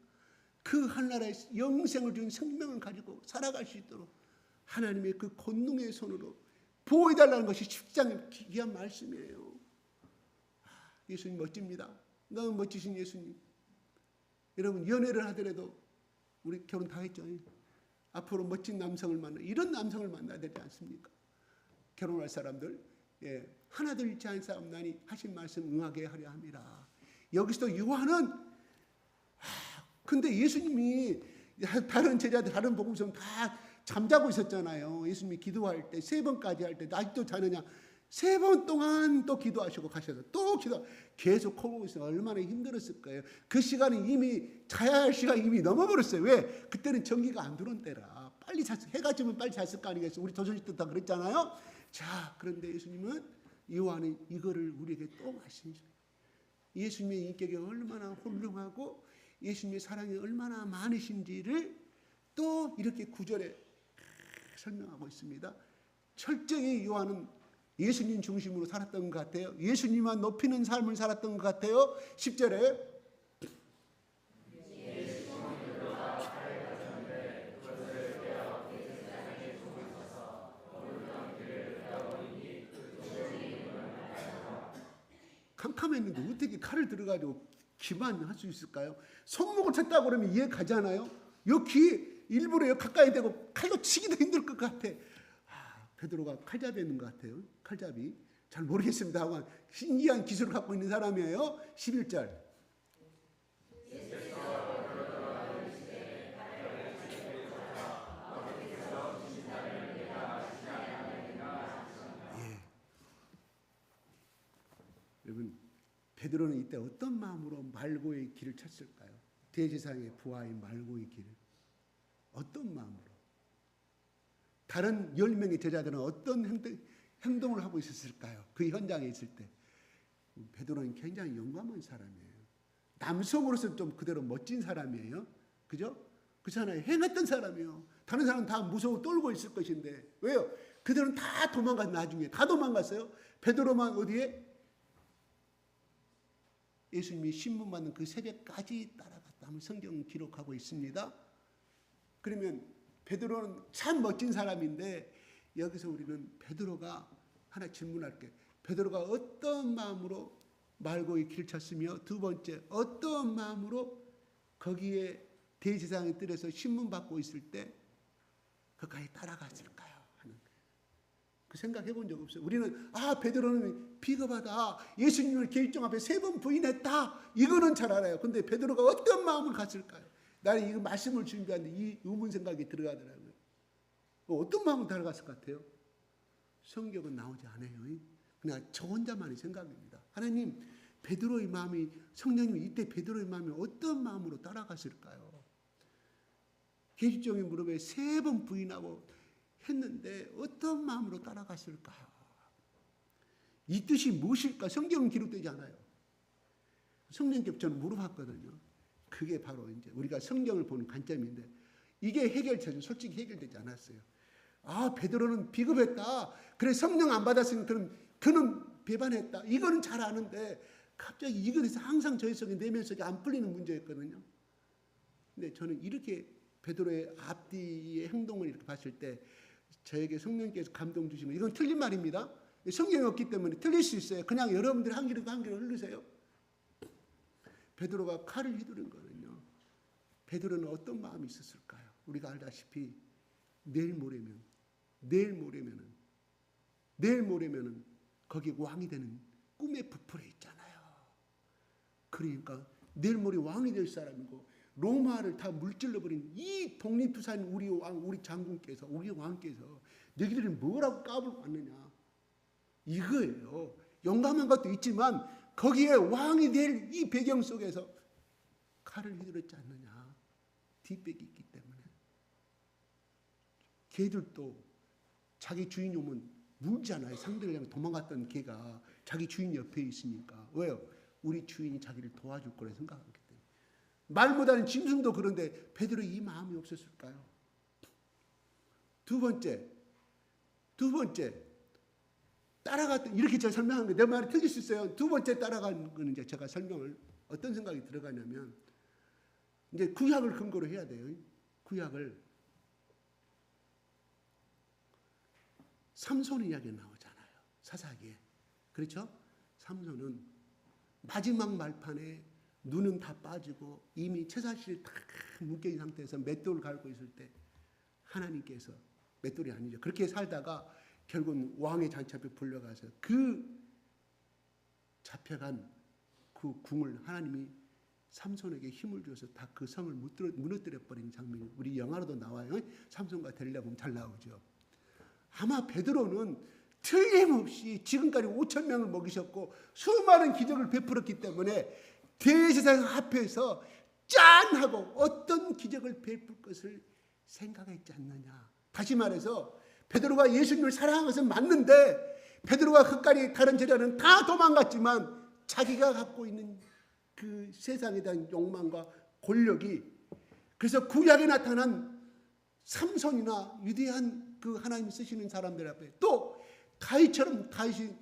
그 하늘나라의 영생을 준 생명을 가지고 살아갈 수 있도록 하나님의 그 권능의 손으로 보호해달라는 것이 10장의 귀한 말씀이에요. 예수님 멋집니다. 너무 멋지신 예수님. 여러분 연애를 하더라도 우리 결혼 다 했죠. 앞으로 멋진 남성을 만나 이런 남성을 만나야 되지 않습니까? 결혼할 사람들 하나도 잃지 않은 사람 나니 하신 말씀 응하게 하려 함이라. 여기서도 요한은 근데 예수님이 다른 제자들 다른 복음서는 다 잠자고 있었잖아요. 예수님이 기도할 때 3번까지 할 때 아직도 자느냐 3번 동안 또 기도하시고 가셔서 또 계속 코고 있어요. 얼마나 힘들었을 거예요. 그 시간이 이미 자야 할 시간이 이미 넘어버렸어요. 왜? 그때는 전기가 안 들어온 때라 빨리 잤어요. 해가 지면 빨리 잤을 거 아니겠어요. 우리 조선시 때 다 그랬잖아요. 자 그런데 예수님은 요한은 이거를 우리에게 또 말씀하셔요. 예수님의 인격이 얼마나 훌륭하고 예수님의 사랑이 얼마나 많으신지를 또 이렇게 9절에 설명하고 있습니다. 철저히 요한은 예수님 중심으로 살았던 것 같아요. 예수님만 높이는 삶을 살았던 것 같아요. 10절에 캄캄했는데 어떻게 칼을 들어가지고 귀만 할 수 있을까요? 손목을 쳤다고 그러면 이해 가잖아요. 요 귀 일부러 가까이 대고 칼로 치기도 힘들 것 같아. 베드로가 칼잡이 있는 것 같아요. 칼잡이. 잘 모르겠습니다. 하고 신기한 기술을 갖고 있는 사람이에요. 11절. 여러분 베드로는 이때 어떤 마음으로 말고의 길을 쳤을까요? 대제사장의 부하의 말고의 길을 어떤 마음으로? 다른 10명의 제자들은 어떤 행동을 하고 있었을까요? 그 현장에 있을 때 베드로는 굉장히 용감한 사람이에요. 남성으로서 좀 그대로 멋진 사람이에요. 그죠? 그렇잖아요. 행했던 사람이에요. 다른 사람은 다 무서워 떨고 있을 것인데 왜요? 그들은 다 도망갔어요. 나중에 다 도망갔어요. 베드로만 어디에? 예수님이 신문 받는 그 새벽까지 따라갔다 하면 성경은 기록하고 있습니다. 그러면 베드로는 참 멋진 사람인데 여기서 우리는 베드로가 하나 질문할게. 베드로가 어떤 마음으로 말고의 길을 쳤으며 두 번째 어떤 마음으로 거기에 대제사장의 뜰에서 신문 받고 있을 때 그까지 따라갔을까요? 하는 그 생각해 본 적 없어요. 우리는 베드로는 비겁하다. 예수님을 계집종 앞에 3번 부인했다. 이거는 잘 알아요. 근데 베드로가 어떤 마음을 갔을까요? 나는 이 말씀을 준비하는데 이 의문 생각이 들어가더라고요. 어떤 마음으로 따라갔을 것 같아요? 성경은 나오지 않아요. 그냥 저 혼자만의 생각입니다. 하나님, 베드로의 마음이 성령님이 이때 베드로의 마음이 어떤 마음으로 따라갔을까요? 계집종의 무릎에 3번 부인하고 했는데 어떤 마음으로 따라갔을까요? 이 뜻이 무엇일까? 성경은 기록되지 않아요. 성령께 저는 물어봤거든요. 그게 바로 이제 우리가 성경을 보는 관점인데 이게 솔직히 해결되지 않았어요. 베드로는 비겁했다. 그래 성령 안 받았으니까 그는 배반했다. 이거는 잘 아는데 갑자기 이것에서 항상 저희 속에 내면 속에 안 풀리는 문제였거든요. 근데 저는 이렇게 베드로의 앞뒤의 행동을 이렇게 봤을 때 저에게 성령께서 감동 주시면 이건 틀린 말입니다. 성경이 없기 때문에 틀릴 수 있어요. 그냥 여러분들이 한 길로 흘리세요. 베드로가 칼을 휘두른 거는요. 베드로는 어떤 마음이 있었을까요? 우리가 알다시피 내일 모레면은 거기 왕이 되는 꿈에 부풀어 있잖아요. 그러니까 내일 모레 왕이 될 사람이고 로마를 다 물질러 버린 이 독립투사인 우리 장군께서 우리 왕께서 너희들이 뭐라고 까불고 왔느냐 이거예요. 용감한 것도 있지만 거기에 왕이 될 이 배경 속에서 칼을 휘두르지 않느냐. 뒷백이 있기 때문에. 개들도 자기 주인이 오면 물잖아요. 상대를 향해 도망갔던 개가 자기 주인 옆에 있으니까. 왜요? 우리 주인이 자기를 도와줄 거라 생각하기 때문에. 말 못하는 짐승도 그런데 베드로의 이 마음이 없었을까요? 두 번째 따라갔던, 이렇게 제가 설명한 거 내 말이 틀릴 수 있어요. 두 번째 따라간 거는 이제 제가 설명을 어떤 생각이 들어가냐면, 이제 구약을 근거로 해야 돼요. 구약을 삼손 이야기 나오잖아요. 사사기에. 그렇죠? 삼손은 마지막 말판에 눈은 다 빠지고 이미 채사실이 다 묶여있는 상태에서 맷돌을 갈고 있을 때 하나님께서, 맷돌이 아니죠, 그렇게 살다가 결국은 왕의 잔치 앞에 불려가서 그 잡혀간 그 궁을 하나님이 삼손에게 힘을 줘서 다 그 성을 무너뜨려 버린 장면이 우리 영화로도 나와요. 삼손과 델리라 보면 잘 나오죠. 아마 베드로는 틀림없이 지금까지 5천 명을 먹이셨고 수많은 기적을 베풀었기 때문에 대제사장 앞에서 짠 하고 어떤 기적을 베풀 것을 생각했지 않느냐. 다시 말해서 베드로가 예수님을 사랑한 것은 맞는데 베드로가 끝까지 다른 제자는 다 도망갔지만 자기가 갖고 있는 그 세상에 대한 욕망과 권력이, 그래서 구약에 나타난 삼손이나 위대한 그 하나님 쓰시는 사람들 앞에 또 다윗처럼, 다윗이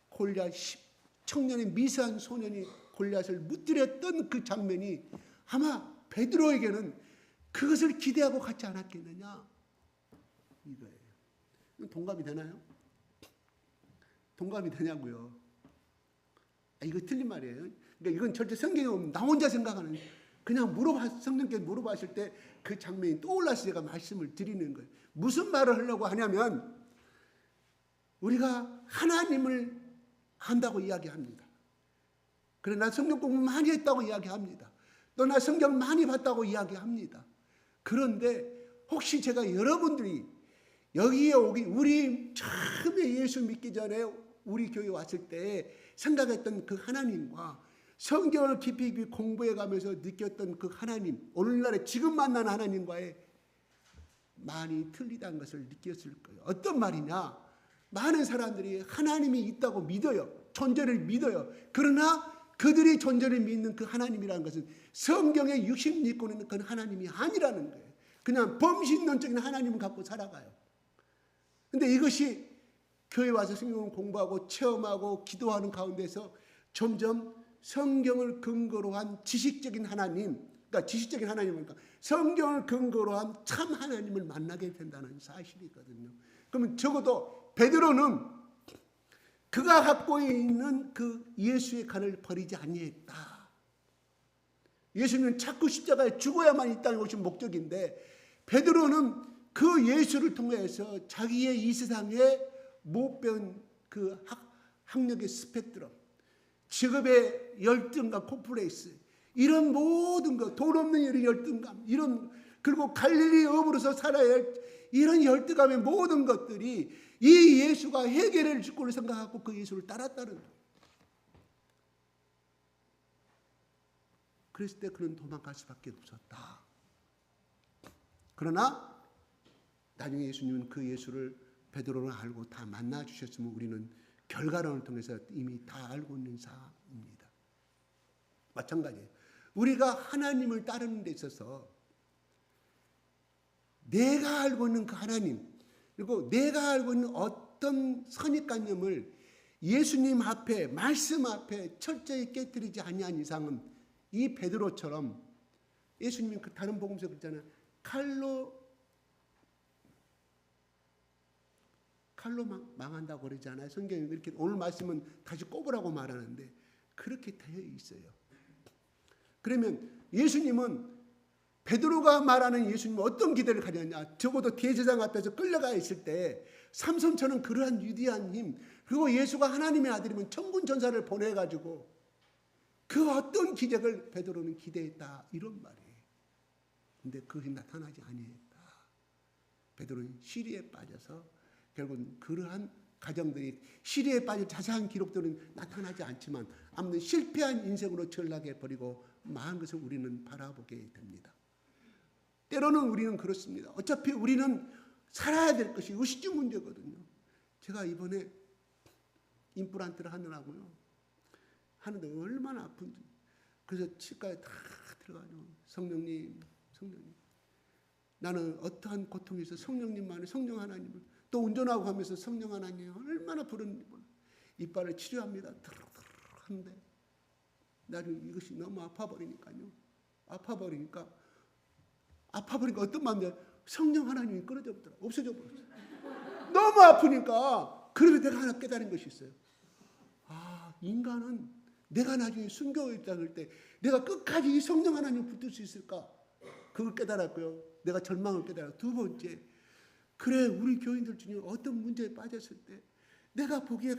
골리앗, 청년의 미세한 소년이 골리앗을 무찌렸던 그 장면이 아마 베드로에게는 그것을 기대하고 갔지 않았겠느냐, 이거예요. 동감이 되나요? 동감이 되냐고요? 이거 틀린 말이에요. 그러니까 이건 절대 성경에 없는, 나 혼자 생각하는, 그냥 성령께서 물어봤을 때 그 장면이 떠올라서 제가 말씀을 드리는 거예요. 무슨 말을 하려고 하냐면, 우리가 하나님을 안다고 이야기합니다. 그래, 나 성경 공부 많이 했다고 이야기합니다. 또 나 성경 많이 봤다고 이야기합니다. 그런데 혹시 제가 여러분들이 여기에 오기, 우리 처음에 예수 믿기 전에 우리 교회 왔을 때 생각했던 그 하나님과 성경을 깊이 공부해 가면서 느꼈던 그 하나님, 오늘날에 지금 만나는 하나님과의 많이 틀리다는 것을 느꼈을 거예요. 어떤 말이냐? 많은 사람들이 하나님이 있다고 믿어요. 존재를 믿어요. 그러나 그들이 존재를 믿는 그 하나님이라는 것은 성경에 육신 입고 있는 그 하나님이 아니라는 거예요. 그냥 범신론적인 하나님을 갖고 살아가요. 근데 이것이 교회 와서 성경을 공부하고 체험하고 기도하는 가운데서 점점 성경을 근거로 한 지식적인 하나님, 그러니까 지식적인 하나님이니까 성경을 근거로 한 참 하나님을 만나게 된다는 사실이거든요. 그러면 적어도 베드로는 그가 갖고 있는 그 예수의 간을 버리지 아니했다. 예수님은 자꾸 십자가에 죽어야만 있다는 것이 목적인데, 베드로는 그 예수를 통해서 자기의 이 세상에 못 배운 그 학력의 스펙트럼, 직업의 열등감, 콤플렉스, 이런 모든 것, 돈 없는 이런 열등감, 이런, 그리고 갈릴리 어부로서 살아야 할 이런 열등감의 모든 것들이 이 예수가 해결해 줄 걸로 생각하고 그 예수를 따랐다는 거예요. 그랬을 때 그는 도망갈 수밖에 없었다. 그러나 나중에 예수님은 그 예수를 베드로는 알고 다 만나 주셨으면 우리는 결과론을 통해서 이미 다 알고 있는 사항입니다. 마찬가지예요. 우리가 하나님을 따르는 데 있어서 내가 알고 있는 그 하나님, 그리고 내가 알고 있는 어떤 선입관념을 예수님 앞에, 말씀 앞에 철저히 깨뜨리지 아니한 이상은 이 베드로처럼, 예수님이 그 다른 복음서 그랬잖아요. 칼로 망한다고 그러잖아요. 성경에 이렇게, 오늘 말씀은 다시 꼽으라고 말하는데 그렇게 되어 있어요. 그러면 예수님은, 베드로가 말하는 예수님은 어떤 기대를 가졌냐? 적어도 대제사장 앞에서 끌려가 있을 때 삼손처럼 그러한 위대한 힘, 그리고 예수가 하나님의 아들이면 천군 천사를 보내가지고 그 어떤 기적을 베드로는 기대했다, 이런 말이에요. 근데 그것이 나타나지 아니했다. 베드로는 시리에 빠져서 결국은 그러한 가정들이, 시리에 빠질 자세한 기록들은 나타나지 않지만 아무튼 실패한 인생으로 전락해버리고 망한 것을 우리는 바라보게 됩니다. 때로는 우리는 그렇습니다. 어차피 우리는 살아야 될 것이 의식주 문제거든요. 제가 이번에 임플란트를 하느라고요. 하는데 얼마나 아픈지. 그래서 치과에 다 들어가죠. 성령님, 나는 어떠한 고통이 있어 성령님만의 성령 하나님을 또 운전하고 하면서 성령 하나님 얼마나 부르는지 몰라. 이빨을 치료합니다. 하는데 나중에 이것이 너무 아파버리니까 어떤 마음이야. 성령 하나님이 끊어져 버렸더라. 없어져 버렸어. 너무 아프니까. 그래서 내가 하나 깨달은 것이 있어요. 아, 인간은 내가 나중에 순교에 있다는 때 내가 끝까지 이 성령 하나님 붙들 수 있을까? 그걸 깨달았고요. 내가 절망을 깨달았고, 두 번째, 그래 우리 교인들 중에 어떤 문제에 빠졌을 때 내가 보기에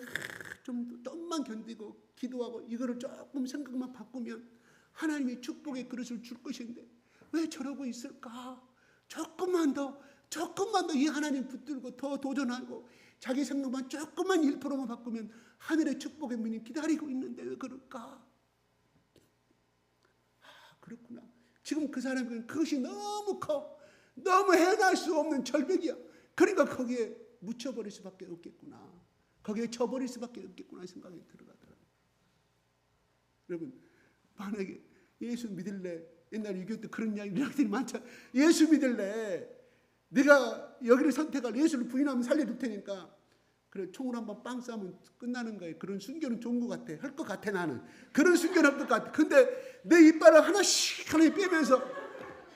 좀만 견디고 기도하고 이거를 조금 생각만 바꾸면 하나님이 축복의 그릇을 줄 것인데 왜 저러고 있을까? 조금만 더 이 하나님 붙들고 더 도전하고 자기 생각만 조금만 1%만 바꾸면 하늘의 축복의 문이 기다리고 있는데 왜 그럴까? 그렇구나. 지금 그 사람에게는 그것이 너무 커. 너무 해낼 수 없는 절벽이야. 그러니까 거기에 묻혀버릴 수밖에 없겠구나. 거기에 쳐버릴 수밖에 없겠구나 생각이 들어가더라고요. 여러분, 만약에 예수 믿을래? 옛날에 유교 때 그런 이야기들이 많잖아. 예수 믿을래? 내가 여기를 선택할 예수를 부인하면 살려줄 테니까 그래 총으로 한번 빵 쏴면 끝나는 거예요. 그런 순교는 좋은 것 같아. 할 것 같아 나는. 그런 순교는 할 것 같아. 근데 내 이빨을 하나씩 빼면서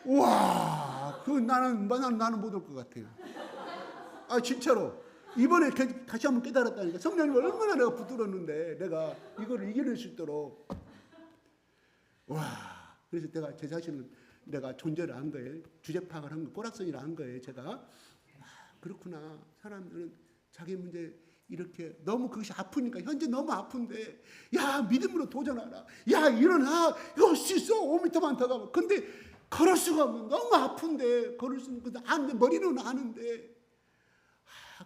와, 그 나는 못 올 것 같아요. 아 진짜로. 이번에 다시 한번 깨달았다니까. 성령님 얼마나 내가 붙들었는데 내가 이거를 이겨낼 수 있도록. 와. 그래서 내가 제 자신을 내가 존재를 한 거예요. 주제 파악을 한 거, 꼬락선이를 한 거예요. 제가. 그렇구나. 사람들은 자기 문제 이렇게 너무 그것이 아프니까 현재 너무 아픈데 야 믿음으로 도전하라. 야 일어나. 이거 할 수 있어. 5m만 더 가면. 근데 걸을 수가 없는 너무 아픈데 걸을 수는 아는데 머리는 아는데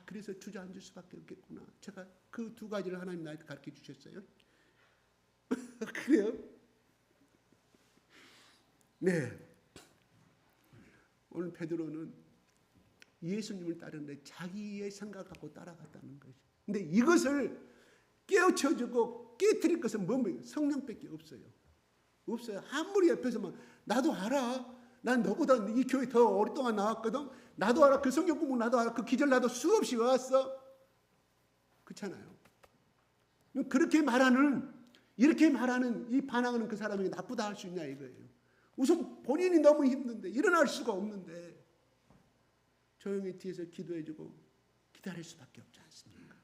그래서 주저앉을 수밖에 없겠구나. 제가 그 두 가지를 하나님 나한테 가르쳐 주셨어요. 그래요? 네. 오늘 베드로는 예수님을 따르는데 자기의 생각하고 따라갔다는 것이. 근데 이것을 깨우쳐주고 깨트릴 것은 뭡니까? 성령밖에 없어요. 없어요. 아무리 옆에서만 나도 알아. 난 너보다 이 교회 더 오랫동안 나왔거든. 나도 알아. 그 성경 공부 나도 알아. 그 기절 나도 수없이 왔어. 그렇잖아요. 이렇게 말하는 이 반항하는 그 사람에게 나쁘다 할 수 있냐 이거예요. 우선 본인이 너무 힘든데 일어날 수가 없는데 조용히 뒤에서 기도해주고 기다릴 수밖에 없지 않습니까?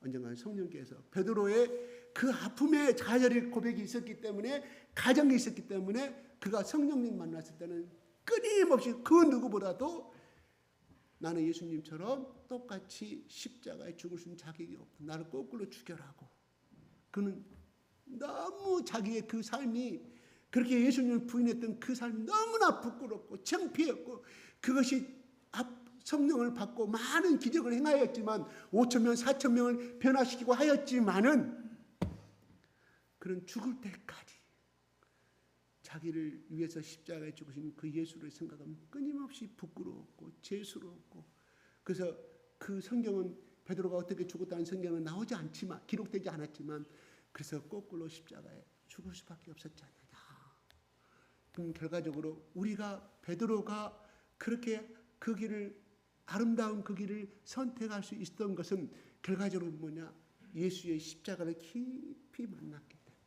언젠가는 성령께서 베드로의 그 아픔의 자혈의 고백이 있었기 때문에 가정이 있었기 때문에 그가 성령님 만났을 때는 끊임없이 그 누구보다도 나는 예수님처럼 똑같이 십자가에 죽을 수 있는 자격이 없다. 나를 거꾸로 죽여라고. 그는 너무 자기의 그 삶이 그렇게 예수님을 부인했던 그 삶이 너무나 부끄럽고 창피했고 그것이 성령을 받고 많은 기적을 행하였지만 5,000명 4,000명을 변화시키고 하였지만은 그런 죽을 때까지 자기를 위해서 십자가에 죽으신 그 예수를 생각하면 끊임없이 부끄러웠고 죄스러웠고 그래서 그 성경은 베드로가 어떻게 죽었다는 성경은 나오지 않지만 기록되지 않았지만 그래서 거꾸로 십자가에 죽을 수밖에 없었지 않느냐. 그럼 결과적으로 우리가 베드로가 그렇게 그 길을 아름다운 그 길을 선택할 수 있었던 것은 결과적으로 뭐냐? 예수의 십자가를 깊이 만났기 때문에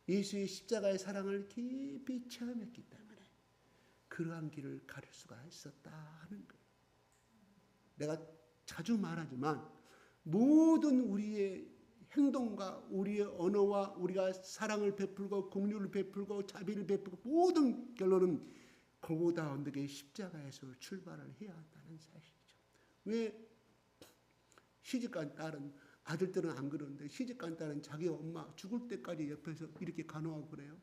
예수의 십자가의 사랑을 깊이 체험했기 때문에 그러한 길을 가릴 수가 있었다 하는 거예요. 내가 자주 말하지만 모든 우리의 행동과 우리의 언어와 우리가 사랑을 베풀고 긍휼을 베풀고 자비를 베풀고 모든 결론은 골고다 언덕의 십자가에서 출발을 해야 한다는 사실이죠. 왜 시집간 딸은 아들들은 안 그러는데 시집간 딸은 자기 엄마 죽을 때까지 옆에서 이렇게 간호하고 그래요.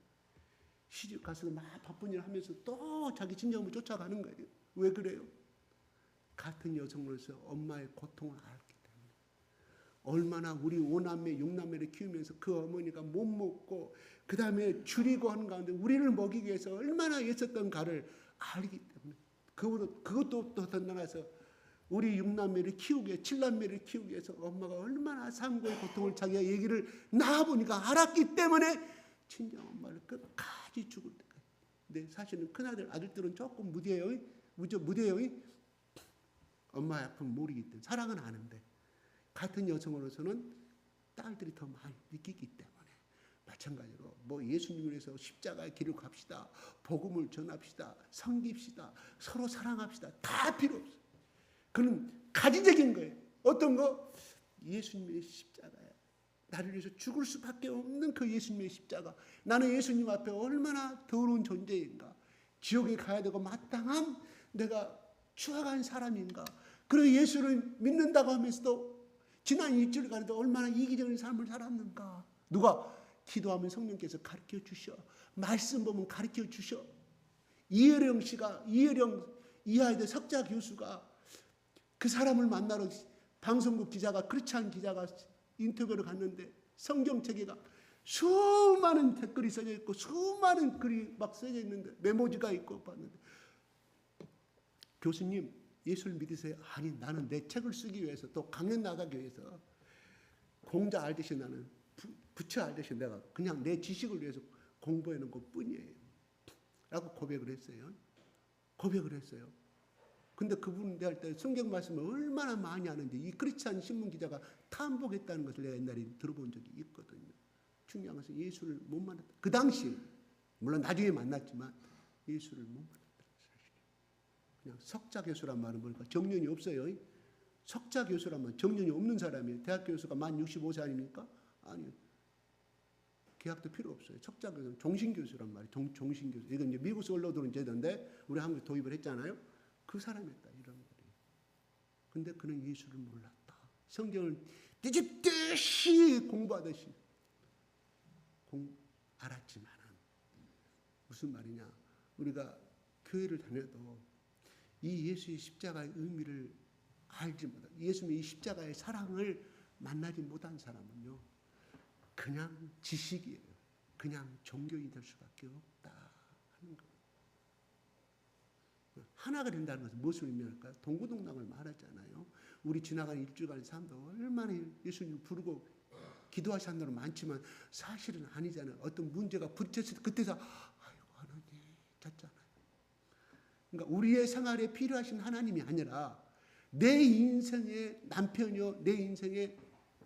시집 가서 막 바쁜 일 하면서 또 자기 친정을 쫓아가는 거예요. 왜 그래요? 같은 여성으로서 엄마의 고통을 알기 때문에. 얼마나 우리 5남매 6남매를 키우면서 그 어머니가 못 먹고 그 다음에 줄이고 하는 가운데 우리를 먹이기 위해서 얼마나 애썼던가를 알기 때문에 그것도 더 나가서 우리 6남매를 키우기 위해 7남매를 키우기 위해서 엄마가 얼마나 상고의 고통을 자기가 얘기를 나와보니까 알았기 때문에 친정 엄마를 끝까지 죽을 때까지. 근데 사실은 큰아들 아들들은 조금 무뎌요. 엄마의 아픔 모르기 때문에 사랑은 아는데 같은 여성으로서는 딸들이 더 많이 느끼기 때문에 마찬가지로 뭐 예수님을 위해서 십자가의 길을 갑시다. 복음을 전합시다. 섬깁시다. 서로 사랑합시다. 다 필요 없어요. 그는 가지적인 거예요. 어떤 거? 예수님의 십자가야. 나를 위해서 죽을 수밖에 없는 그 예수님의 십자가. 나는 예수님 앞에 얼마나 더러운 존재인가. 지옥에 가야 되고 마땅한 내가 추악한 사람인가. 그리고 예수를 믿는다고 하면서도 지난 일주일간에도 얼마나 이기적인 삶을 살았는가. 누가? 기도하면 성령께서 가르쳐 주셔. 말씀 보면 가르쳐 주셔. 이혜령 이하여대 석자 교수가 그 사람을 만나러 방송국 기자가 크리스찬 기자가 인터뷰를 갔는데 성경책에가 수많은 댓글이 써져 있고 수많은 글이 막 써져 있는데 메모지가 있고 봤는데 교수님 예수를 믿으세요? 아니 나는 내 책을 쓰기 위해서 또 강연 나가기 위해서 공자 알듯이 나는 부처 알듯이 내가 그냥 내 지식을 위해서 공부해 놓은 것 뿐이에요 라고 고백을 했어요. 근데 그분 대할 때 성경 말씀을 얼마나 많이 하는지 이 크리스찬 신문 기자가 탐복했다는 것을 내가 옛날에 들어본 적이 있거든요. 중요한 것은 예수를 못 만났다. 그 당시 물론 나중에 만났지만 예수를 못 만났다는 사실. 그냥 석자 교수란 말은 뭘까? 정년이 없어요. 석자 교수라면 정년이 없는 사람이에요. 대학 교수가 만 65세 아닙니까? 아니요. 계약도 필요 없어요. 석자 교수는 종신 교수란 말이에요. 종신 교수. 이건 이제 미국에서 올라오는 제도인데 우리 한국에 도입을 했잖아요. 그 사람이었다 이런 거예요. 근데 그는 예수를 몰랐다. 성경을 뒤집듯이 공부하듯이 알았지만은 무슨 말이냐? 우리가 교회를 다녀도 이 예수의 십자가의 의미를 알지 못한 예수님의 이 십자가의 사랑을 만나지 못한 사람은요. 그냥 지식이에요. 그냥 종교인이 될 수밖에 없다 하는 거예요. 하나가 된다는 것은 무엇을 의미할까요? 동고동락을 말하잖아요. 우리 지나간 일주일간 삶도 얼마나 예수님 부르고 기도하신 사람들은 많지만 사실은 아니잖아요. 어떤 문제가 부딪혔을 때 그때서 아이고 하나님 잤잖아요. 그러니까 우리의 생활에 필요하신 하나님이 아니라 내 인생의 남편이요, 내 인생의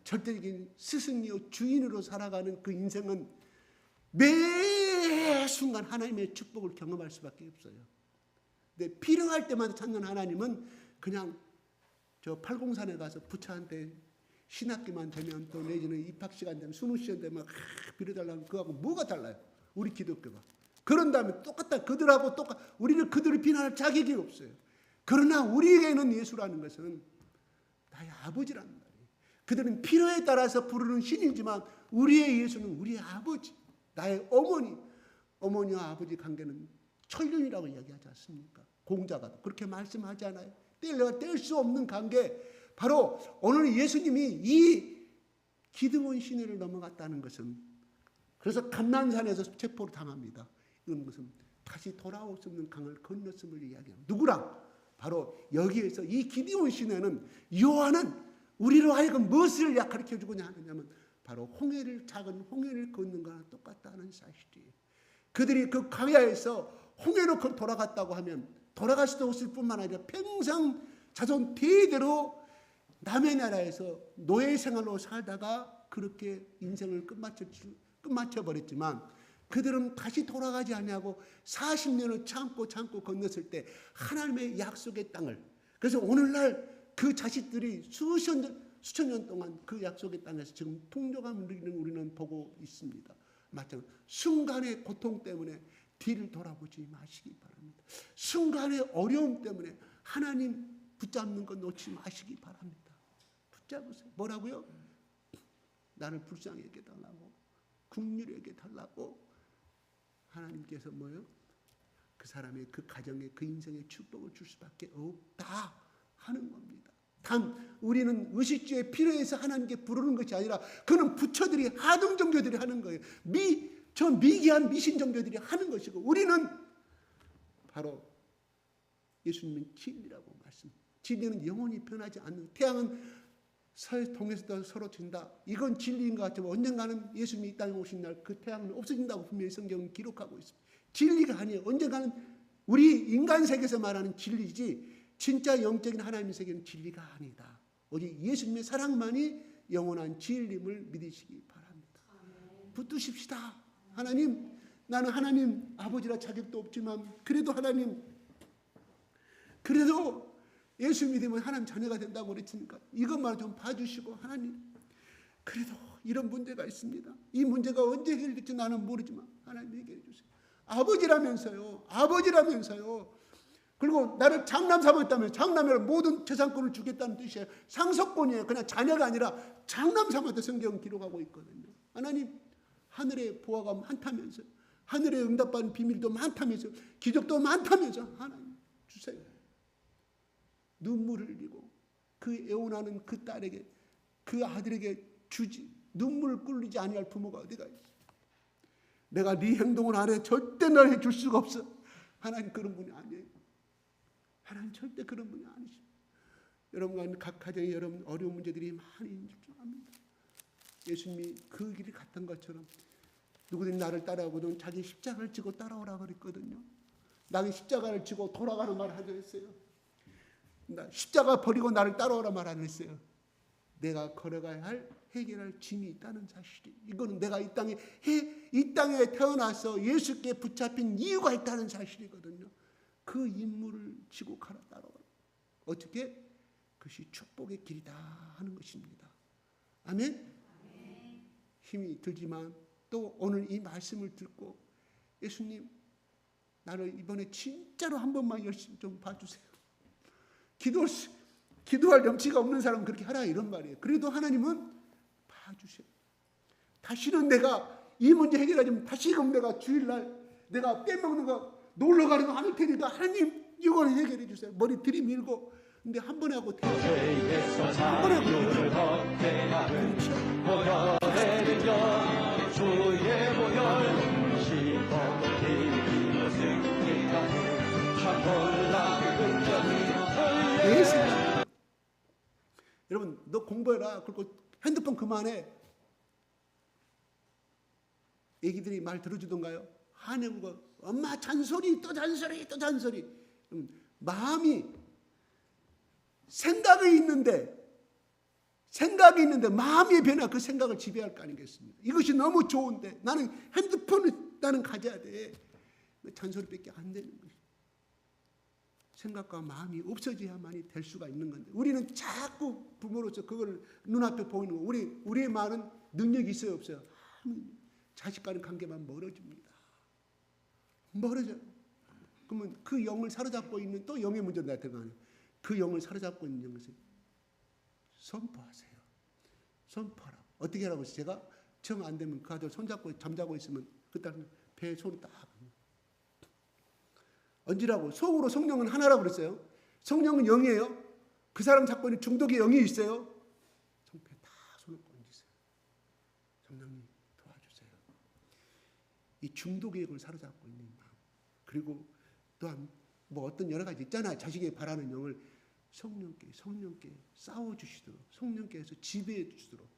절대적인 스승이요, 주인으로 살아가는 그 인생은 매 순간 하나님의 축복을 경험할 수밖에 없어요. 근데 필요할 때마다 찾는 하나님은 그냥 저 팔공산에 가서 부처한테 신학기만 되면 또 내지는 입학시간 되면 수능시간 되면 빌어달라고 그거하고 뭐가 달라요? 우리 기독교가. 그런 다음에 똑같다. 그들하고 우리는 그들을 비난할 자격이 없어요. 그러나 우리에게는 예수라는 것은 나의 아버지라는 말이에요. 그들은 필요에 따라서 부르는 신이지만 우리의 예수는 우리의 아버지, 나의 어머니와 아버지 관계는 천륜이라고 이야기하지 않습니까? 공자가 그렇게 말씀하지 않아요? 뗄 수 없는 관계. 바로 오늘 예수님이 이 기드몬 시내를 넘어갔다는 것은 그래서 감난산에서 체포를 당합니다. 이건 무슨 다시 돌아올 수 없는 강을 건넜음을 이야기합니다. 누구랑? 바로 여기에서 이 기드몬 시내는 요한은 우리로 하여금 무엇을 가르쳐주고자 하느냐면 바로 작은 홍해를 걷는 거랑 똑같다는 사실이에요. 그들이 그 광야에서 홍해로 돌아갔다고 하면 돌아갈 수도 없을 뿐만 아니라 평생 자손 대대로 남의 나라에서 노예 생활로 살다가 그렇게 인생을 끝마쳐버렸지만 그들은 다시 돌아가지 않냐고 40년을 참고 건넜을 때 하나님의 약속의 땅을 그래서 오늘날 그 자식들이 수천 년 동안 그 약속의 땅에서 지금 풍족함을 누리는 우리는 보고 있습니다. 마찬가지로 순간의 고통 때문에 뒤를 돌아보지 마시기 바랍니다. 순간의 어려움 때문에 하나님 붙잡는 거 놓지 마시기 바랍니다. 붙잡으세요. 뭐라고요? 나를 불쌍히 여겨 달라고, 긍휼히 여겨 달라고 하나님께서 뭐요? 그 사람의 그 가정의 그 인생의 축복을 줄 수밖에 없다 하는 겁니다. 단 우리는 의식주의 필요해서 하나님께 부르는 것이 아니라 그는 부처들이 하등 종교들이 하는 거예요. 저 미개한 미신 종교들이 하는 것이고 우리는 바로 예수님은 진리라고 진리는 영원히 변하지 않는, 태양은 동에서도 서로 진다. 이건 진리인 것 같지만 언젠가는 예수님이 이 땅에 오신 날 그 태양은 없어진다고 분명히 성경은 기록하고 있습니다. 진리가 아니에요. 언젠가는 우리 인간 세계에서 말하는 진리지 진짜 영적인 하나님의 세계는 진리가 아니다. 오직 예수님의 사랑만이 영원한 진리임을 믿으시기 바랍니다. 붙드십시다. 하나님, 나는 하나님 아버지라 자격도 없지만 그래도 하나님, 그래도 예수 믿으면 하나님 자녀가 된다고 그랬으니까 이것만 좀 봐주시고, 하나님 그래도 이런 문제가 있습니다. 이 문제가 언제 해결될지 나는 모르지만 하나님 해결해 주세요. 아버지라면서요. 그리고 나를 장남 삼았다면 장남이라 모든 재산권을 주겠다는 뜻이에요. 상속권이에요. 그냥 자녀가 아니라 장남 삼았다 성경은 기록하고 있거든요. 하나님, 하늘의 보화가 많다면서요. 하늘의 응답받는 비밀도 많다면서요. 기적도 많다면서 하나님 주세요. 눈물을 흘리고 그 애원하는 그 딸에게, 그 아들에게 주지, 눈물을 꿀리지 아니할 부모가 어디가 있어. 내가 네 행동을 안 해 절대 널 해줄 수가 없어. 하나님 그런 분이 아니에요. 하나님 절대 그런 분이 아니십니다. 여러분, 각 가정에 여러분 어려운 문제들이 많이 있는 줄 압니다. 예수님이 그 길을 갔던 것처럼 누구든지 나를 따라오거든 자기 십자가를 지고 따라오라 그랬거든요. 나는 십자가를 지고 돌아가는 말 하려 했어요. 나 십자가 버리고 나를 따라오라 말 안 했어요. 내가 걸어가야 할 해결할 짐이 있다는 사실이, 이거는 내가 이 땅에 태어나서 예수께 붙잡힌 이유가 있다는 사실이거든요. 그 임무를 지고 가라 따라오라. 어떻게? 그것이 축복의 길이다 하는 것입니다. 아멘? 힘이 들지만 또 오늘 이 말씀을 듣고 예수님, 나를 이번에 진짜로 한 번만 열심히 좀 봐주세요. 기도할 염치가 없는 사람은 그렇게 하라 이런 말이에요. 그래도 하나님은 봐주세요. 다시는 내가 이 문제 해결하자면 다시금 내가 주일날 내가 빼먹는 거 놀러 가는 거 아닐 테니까 하나님 이걸 해결해 주세요. 머리 들이밀고, 근데 한 번에 하고 한 번에 여러분, 너 공부해라. 그리고 핸드폰 그만해. 애기들이 말 들어주던가요? 화내고 엄마 잔소리 또 잔소리 또 잔소리. 마음이 생각이 있는데 마음의 변화, 그 생각을 지배할 거 아니겠습니까? 이것이 너무 좋은데 나는 핸드폰을 나는 가져야 돼. 잔소리밖에 안 되는 것이. 생각과 마음이 없어져야만이 될 수가 있는 건데 우리는 자꾸 부모로서 그걸 눈앞에 보이는 거. 우리의 말은 능력이 있어요 없어요? 자식과는 관계만 멀어집니다. 멀어져요. 그러면 그 영을 사로잡고 있는, 또 영의 문제로 내가 들어가는, 그 영을 사로잡고 있는 것을 선포하세요. 선포하라. 어떻게 하라고 했어요? 제가 정 안 되면 그 아들 손잡고 잠자고 있으면 그 딸은 배에 손을 딱 얹으라고. 속으로 성령은 하나라고 그랬어요. 성령은 영이에요. 그 사람 잡고 있는 중독의 영이 있어요. 성패에 다 손을 얹으세요. 성령님 도와주세요. 이 중독의 영을 사로잡고 있는 마음. 그리고 또한 뭐 어떤 여러 가지 있잖아요. 자식이 바라는 영을 성령께 싸워주시도록, 성령께서 지배해 주시도록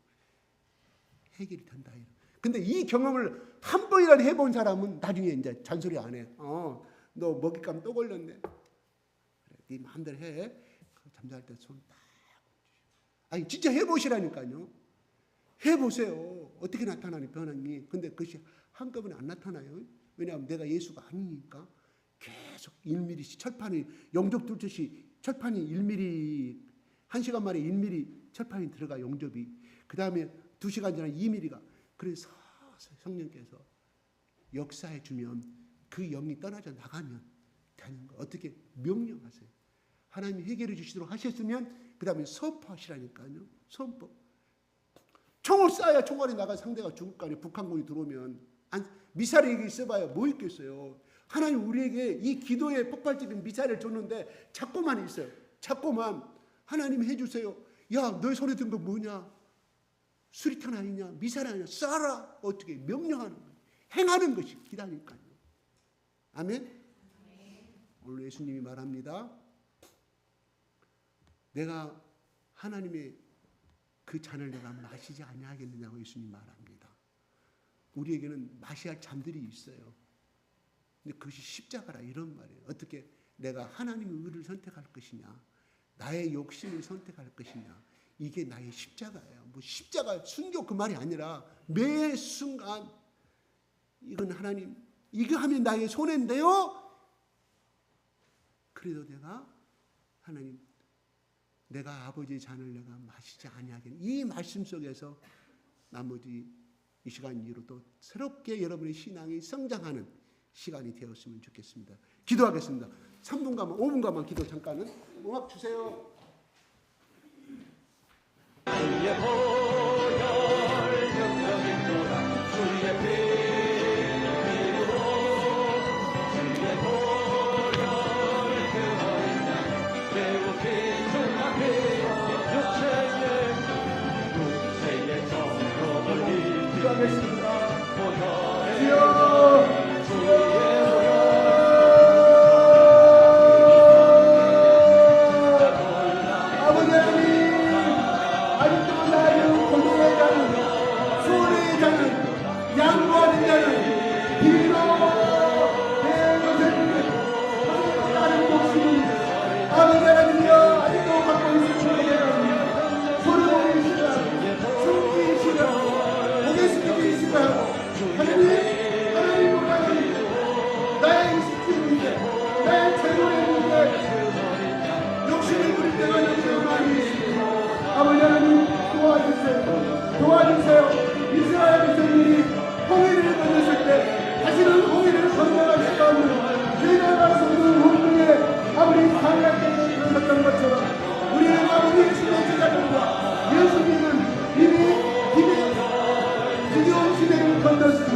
해결이 된다. 근데 이 경험을 한 번이라도 해본 사람은 나중에 이제 잔소리 안 해. 너 먹잇감 또 걸렸네. 그래, 네 마음대로 해. 잠잘 때 손 딱. 아니 진짜 해보시라니까요. 해보세요. 어떻게 나타나는 변화니? 근데 그것이 한꺼번에 안 나타나요. 왜냐하면 내가 예수가 아니니까 계속 1mm 철판이 영접 뚫듯이 철판이 1mm 1시간 만에 1mm 철판이 들어가 영접이. 그 다음에 2시간 지나 2mm가. 그래서 성령께서 역사해 주면 그 영이 떠나져 나가면 되는 거. 어떻게 명령하세요. 하나님이 해결해 주시도록 하셨으면 그 다음에 선포하시라니까요. 선포. 총을 쏴야 총알이 나가 상대가 죽을 거 아니에요. 북한군이 들어오면. 미사일이 있어봐야 뭐 있겠어요. 하나님 우리에게 이 기도의 폭발적인 미사일을 줬는데 자꾸만 있어요. 자꾸만. 하나님 해주세요. 야, 너의 손에 든 거 뭐냐? 수리탄 아니냐? 미사일 아니냐? 쏴라. 어떻게 명령하는 거예요. 행하는 것이 기다니까요. 아멘? 오늘 예수님이 말합니다. 내가 하나님의 그 잔을 내가 마시지 아니하겠느냐고 예수님 말합니다. 우리에게는 마셔야 할 잔들이 있어요. 근데 그것이 십자가라 이런 말이에요. 어떻게 내가 하나님의 의를 선택할 것이냐, 나의 욕심을 선택할 것이냐, 이게 나의 십자가예요. 뭐 십자가 순교 그 말이 아니라 매 순간 이건 하나님, 이거 하면 나의 손해인데요. 그래도 내가 하나님, 내가 아버지의 잔을 내가 마시지 아니하겠네. 이 말씀 속에서 나머지 이 시간 이후로 또 새롭게 여러분의 신앙이 성장하는 시간이 되었으면 좋겠습니다. 기도하겠습니다. 3분간만 5분간만 기도 잠깐은 음악 주세요. 도와주세요. 이스라엘 백성들이 홍해를 건넜을 때 다시는 홍해를 건너갈 수가 없는 대단한 성도 홍해에 아버지 강하게 들어섰던 것처럼 우리는 아버지 예수님의 제자들과 예수님은 이미 기대온 시대를 건넜습니다.